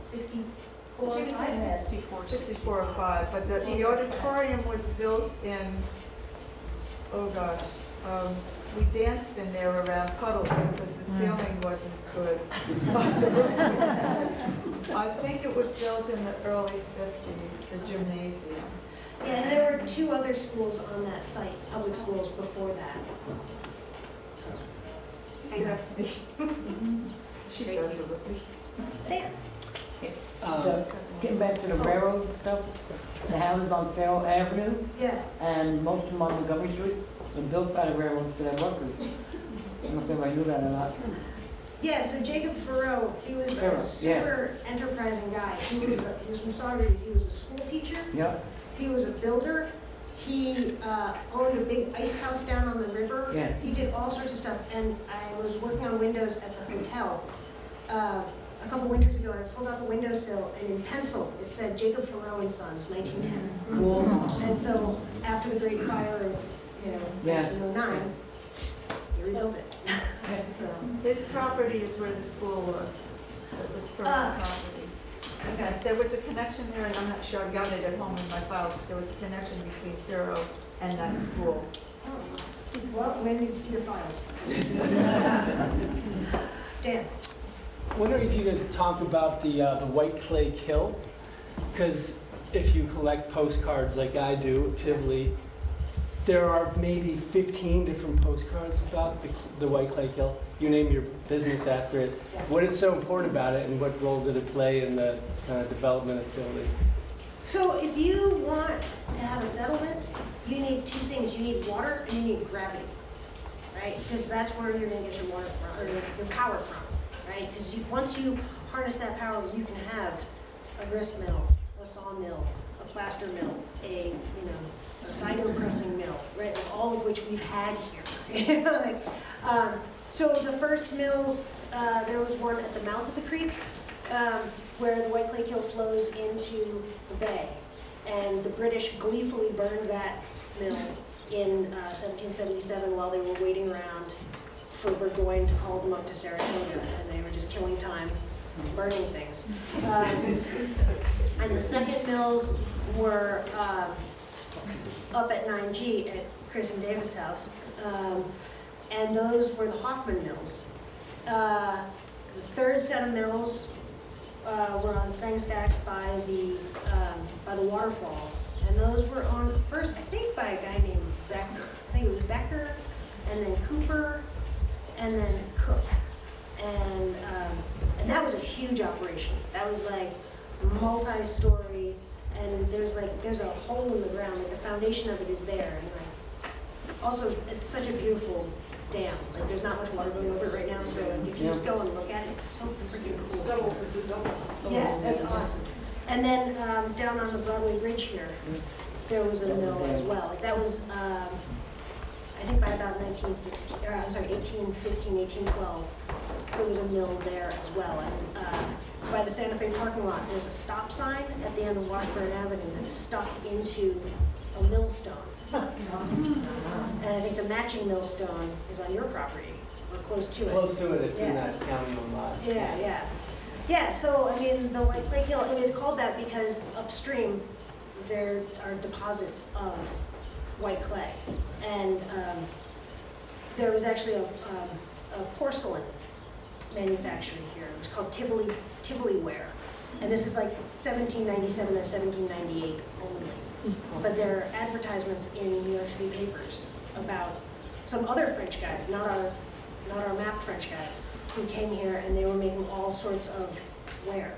64 or 65. 64 or 5, but the auditorium was built in, oh gosh, we danced in there around puddles because the ceiling wasn't good. I think it was built in the early 50s, the gymnasium. Yeah, and there were 2 other schools on that site, public schools before that. She does it with me. There. Getting back to the railroad stuff, the houses on Farrell Avenue Yeah. and most of them on Montgomery Street were built by the railroad for their workers. No sé if I knew that or not. Yeah, so Jacob Farrow, he was Farrow, a super enterprising guy. He was from Socrates. He was a school teacher. Yeah, He was a builder. He owned a big ice house down on the river. Yeah. He did all sorts of stuff. And I was working on windows at the hotel a couple winters ago, and I pulled out the windowsill, and in pencil it said Jacob Farrow and Sons, 1910. cool. And so after the Great Fire of Yeah. 1909, he rebuilt it. His property is where the school was. It was for property. Okay. There was a connection there, and I'm not sure, I've got it at home in my file, but there was a connection between Thoreau and that school. Well, maybe you see your files. Dan. Wondering if you could talk about the white clay kill, because if you collect postcards like I do of Tivoli, there are maybe 15 different postcards about the white clay kill. You name your business after it. What is so important about it, and what role did it play in the development of Tivoli? So if you want to have a settlement, you need two things. You need water and you need gravity, right? Because that's where you're going to get your water from, or your power from, right? Because once you harness that power, you can have a grist mill, a sawmill, a plaster mill, a cider pressing mill, right? Like all of which we've had here. So the first mills, there was one at the mouth of the creek, where the white clay kill flows into the bay. And the British gleefully burned that mill in 1777 while they were waiting around for Burgoyne to call them up to Saratoga, and they were just killing time, burning things. And the second mills were up at 9G at Chris and David's house, and those were the Hoffman Mills. The third set of mills were on Sangstacks by the waterfall, and those were on first, I think, by a guy named Becker. I think it was Becker, and then Cooper, and then Cook, and that was a huge operation. That was like multi-story, and there's a hole in the ground. Like the foundation of it is there, and also it's such a beautiful dam. Like there's not much water going over it right now, so if you just go and look at it, it's so freaking cool. Yeah, that's awesome. And then down on the Broadway Bridge here, there was a mill as well. Like that was, I think by about 1815, 1812, there was a mill there as well. And by the Santa Fe parking lot, there's a stop sign at the end of Washburn Avenue that's stuck into a millstone. And I think the matching millstone is on your property, or close to it. Close to it, it's in that county-owned lot. Yeah. Yeah, so I mean, the white clay kill, it is called that because upstream there are deposits of white clay. And there was actually a porcelain manufactured here. It was called Tivoli ware. And this is like 1797 and 1798 only. But there are advertisements in New York City papers about some other French guys, not our map French guys, who came here and they were making all sorts of ware,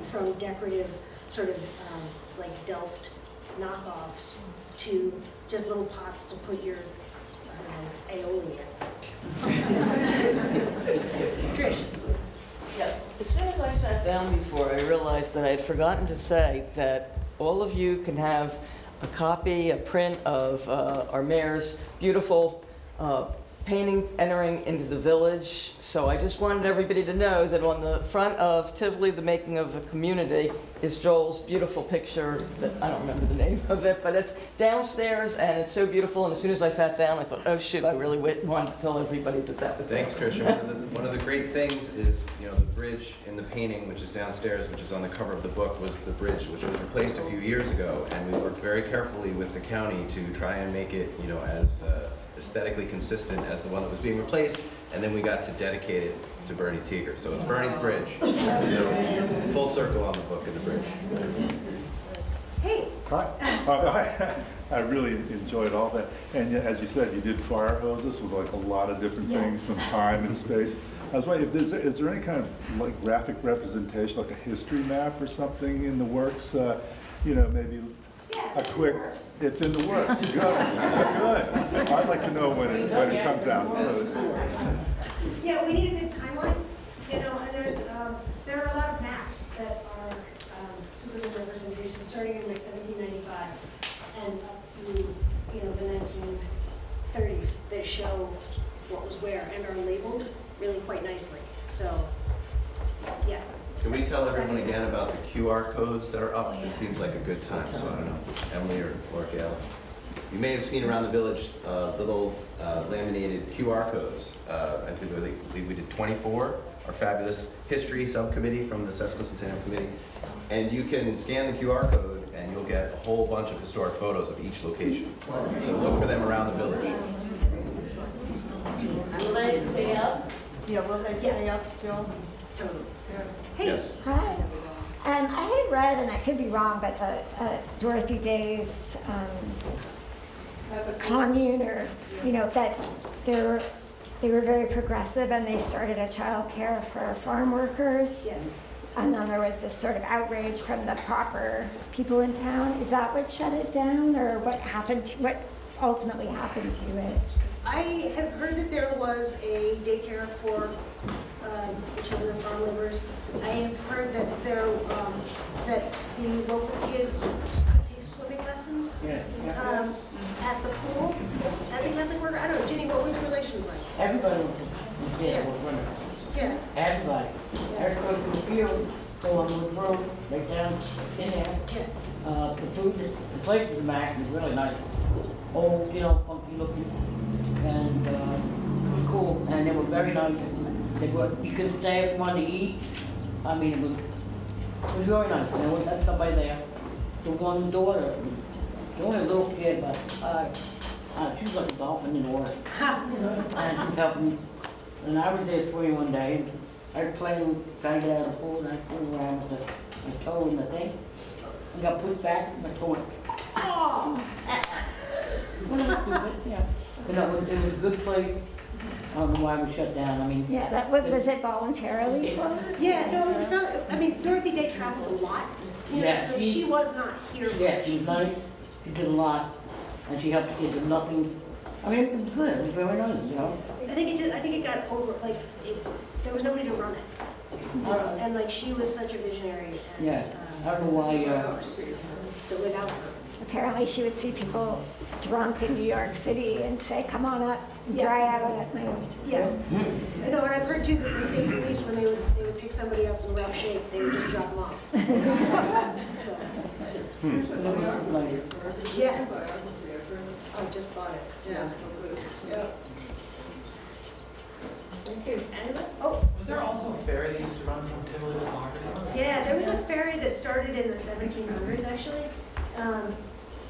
from decorative sort of like Delft knockoffs to just little pots to put your, I don't know, aioli in. Trish. Yeah, as soon as I sat down before, I realized that I had forgotten to say that all of you can have a copy, a print of our mayor's beautiful painting entering into the village. So I just wanted everybody to know that on the front of Tivoli, the Making of a Community, is Joel's beautiful picture that I don't remember the name of it, but it's downstairs and it's so beautiful. And as soon as I sat down, I thought, oh shoot, I really wanted to tell everybody that was Thanks, there. Tricia. One of the great things is, the bridge in the painting, which is downstairs, which is on the cover of the book, was the bridge which was replaced a few years ago, and we worked very carefully with the county to try and make it, as aesthetically consistent as the one that was being replaced, and then we got to dedicate it to Bernie Teeger. So it's Bernie's bridge. So it's full circle on the book and the bridge. Hey. Hi. I really enjoyed all that. And as you said, you did fire hoses with like a lot of different things from time and space. I was wondering, is there any kind of like graphic representation, like a history map or something in the works? Maybe a quick. It's in the works. Good. I'd like to know when it comes out. So. Yeah, we need a good timeline, you know, and there are a lot of maps that are super good representation, starting in like 1795 and up through, you know, the 1930s that show what was where and are labeled really quite nicely. So, yeah. Can we tell everyone again about the QR codes that are up? This seems like a good time, so I don't know, Emily or Gail. You may have seen around the village little laminated QR codes. I believe we did 24, our fabulous history subcommittee from the Sesquicentennial committee. And you can scan the QR code and you'll get a whole bunch of historic photos of each location. So look for them around the village. Will they stay up? Yeah, will they stay up, Jill? Totally. Yeah. Yes. Hi. I had read, and I could be wrong, but the Dorothy Day's commune, or, you know, that they were very progressive and they started a child care for farm workers. Yes. And then there was this sort of outrage from the proper people in town. Is that what shut it down, or what ultimately happened to it? I have heard that there was a daycare for the children of farm laborers. I have heard that that the local kids could take swimming lessons at the pool. I think that work. I don't know, Ginny, what were the relations like? Everybody was there, was running. Yeah. Everybody. Everybody from the field, go on the road, right down in there. Yeah. The food, the place was nice, was really nice. Old, you know, funky looking, and it was cool, and they were very nice. They were, you could stay if you wanted to eat. I mean, it was very nice, and there was somebody there. The one daughter, she only a little kid, but she was like a dolphin in the water. And she was helping. And I was there for you one day, and I was playing, trying to get out of the pool, and I flew around with my toe in the thing. I got pushed back, and my toe went. Oh. Well, it was stupid, yeah. You know, it was a good place. I don't know why it was shut down. I mean. Yeah, that was it voluntarily closed? Yeah, no, I mean, Dorothy Day traveled a lot. You know, Yeah, like, she was not here Yeah, much. she was nice. She did a lot, and she helped the kids with nothing. I mean, it was good. It was very nice, you know. I think it got over, like, there was nobody to run it. And like, she was such a visionary. And, Yeah, I don't know why. That without her. Apparently she would see people drunk in New York City and say, come on up, and dry out at night. Yeah. I know, and I've heard too that the state police, when they would pick somebody up in rough shape, they would just drop them off. So, yeah. I just bought it. Yeah. Thank you. Oh. Was there also a ferry that used to run from Tivoli to Socrates? Yeah, there was a ferry that started in the 1700s, actually.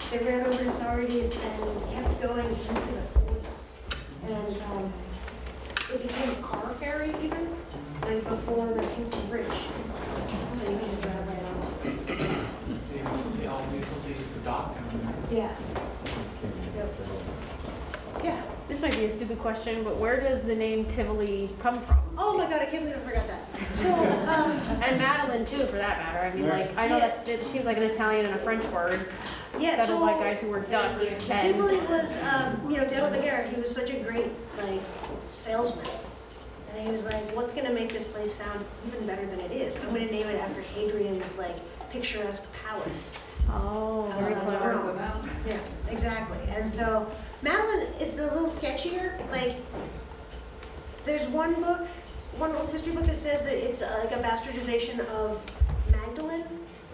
They ran over to Socrates and kept going into the 40s. And it became a car ferry even, like before the Kingston Bridge. So you can drive right onto it. So you can still see the dock and Yeah. Yep. Yeah. This might be a stupid question, but where does the name Tivoli come from? Oh my God, I can't believe I forgot that. So, And Madeline too, for that matter. I mean, like, I know that it seems like an Italian and a French word. yeah, Settled so by guys who were Dutch. Tivoli was, you know, Dale Majer, he was such a great, like, salesman. And he was like, what's gonna make this place sound even better than it is? I'm gonna name it after Hadrian's, like, picturesque palace. Oh, very clever. Yeah, exactly. And so, Madeline, it's a little sketchier. Like, there's one old history book that says that it's like a bastardization of Magdalene,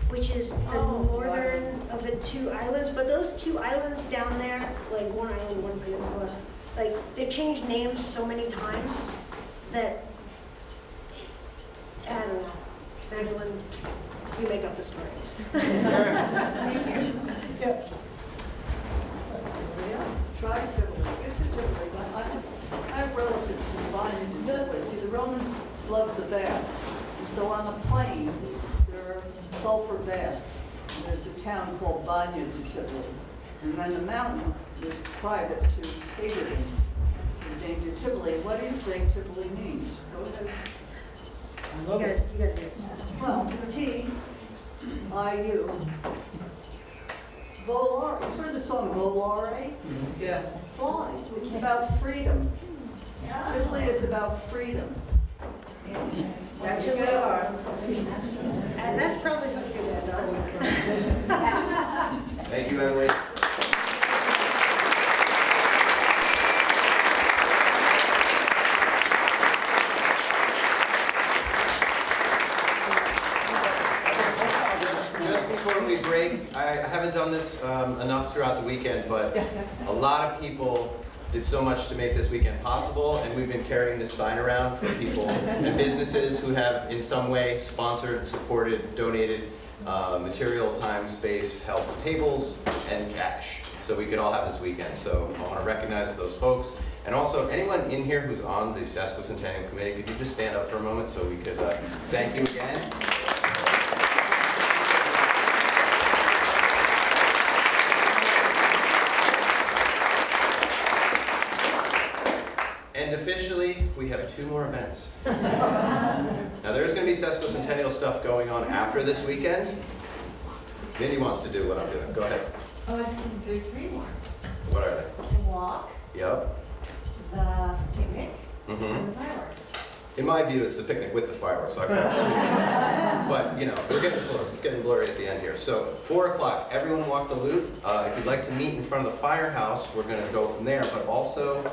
which is the northern of the two islands. But those two islands down there, like one island, one peninsula, like they've changed names so many times that, I don't know, Magdalene, you make up the story. Yep. Try Tivoli, get to Tivoli. I have relatives in Boston to Tivoli. See, the Romans loved the baths. And so on the plain, there are sulfur baths. And there's a town called Bagno to Tivoli. And then the mountain is private to Hadrian. Named it Tivoli. What do you think Tivoli means? Go ahead. I love it. You gotta do it. Well, T-I-U. Volare, you've heard the song Volare? Yeah. Fly. It's about freedom. Tivoli is about freedom. That's who we are. And that's probably something that's done. Thank you, Emily. Just before we break, I haven't done this enough throughout the weekend, but a lot of people did so much to make this weekend possible, and we've been carrying this sign around for people and businesses who have in some way sponsored, supported, donated material, time, space, help, tables, and cash, so we could all have this weekend. So I want to recognize those folks. And also, anyone in here who's on the Sesquicentennial Committee, could you just stand up for a moment so we could thank you again? And officially, we have 2 more events. Now, there's going to be Sesquicentennial stuff going on after this weekend. Mindy wants to do what I'm doing. Go ahead. Oh, I just think there's 3 more. What are The walk, they? Yep. the picnic, Mm-hmm. and the fireworks. In my view, it's the picnic with the fireworks. I promise. But, you know, we're getting close. It's getting blurry at the end here. So, 4 o'clock, everyone walk the loop. If you'd like to meet in front of the firehouse, we're going to go from there. But also,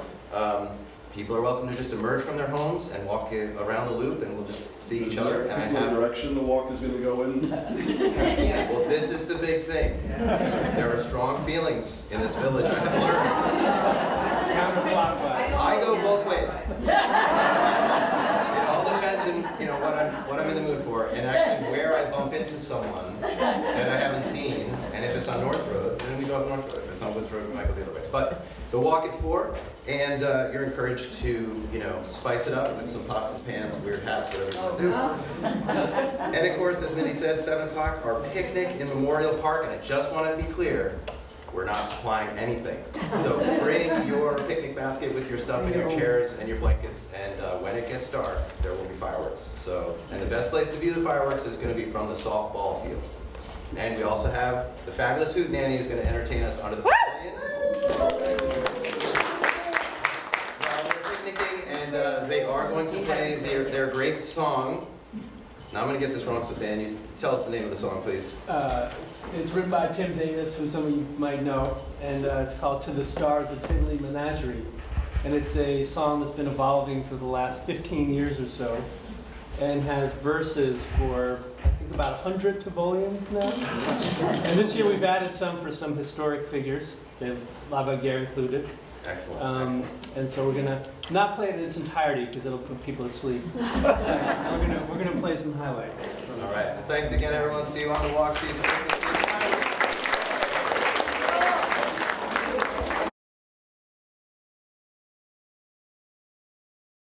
people are welcome to just emerge from their homes and walk around the loop, and we'll just see each other. And I have direction the walk is going to go in? Well, this is the big thing. There are strong feelings in this village, I have learned. I go both ways. It all depends on, you know, what I'm in the mood for, and actually where I bump into someone that I haven't seen, and if it's on North Road, then we go up North Road. If it's on Woods Road, we might go the other way. But the walk at 4, and you're encouraged to, you know, spice it up with some pots and pans, weird hats, whatever you want to do. And of course, as Mindy said, 7 o'clock, our picnic in Memorial Park, and I just want to be clear, we're not supplying anything. So bring your picnic basket with your stuff and your chairs and your blankets, and when it gets dark, there will be fireworks. So, and the best place to view the fireworks is going to be from the softball field. And we also have the fabulous Hoot Nanny is going to entertain us under the pavilion. While we're picnicking, and they are going to play their great song. Now I'm going to get this wrong, so Dan, you tell us the name of the song, please. It's written by Tim Davis, who some of you might know, and it's called To the Stars, a Tivoli Menagerie. And it's a song that's been evolving for the last 15 years or so, and has verses for, I think, about 100 Tivolians now. And this year we've added some for some historic figures, La Majer included. Excellent. And so we're gonna not play it in its entirety because it'll put people to sleep. We're gonna play some highlights. All right. Well, thanks again, everyone. See you on the walk. See you at the picnic.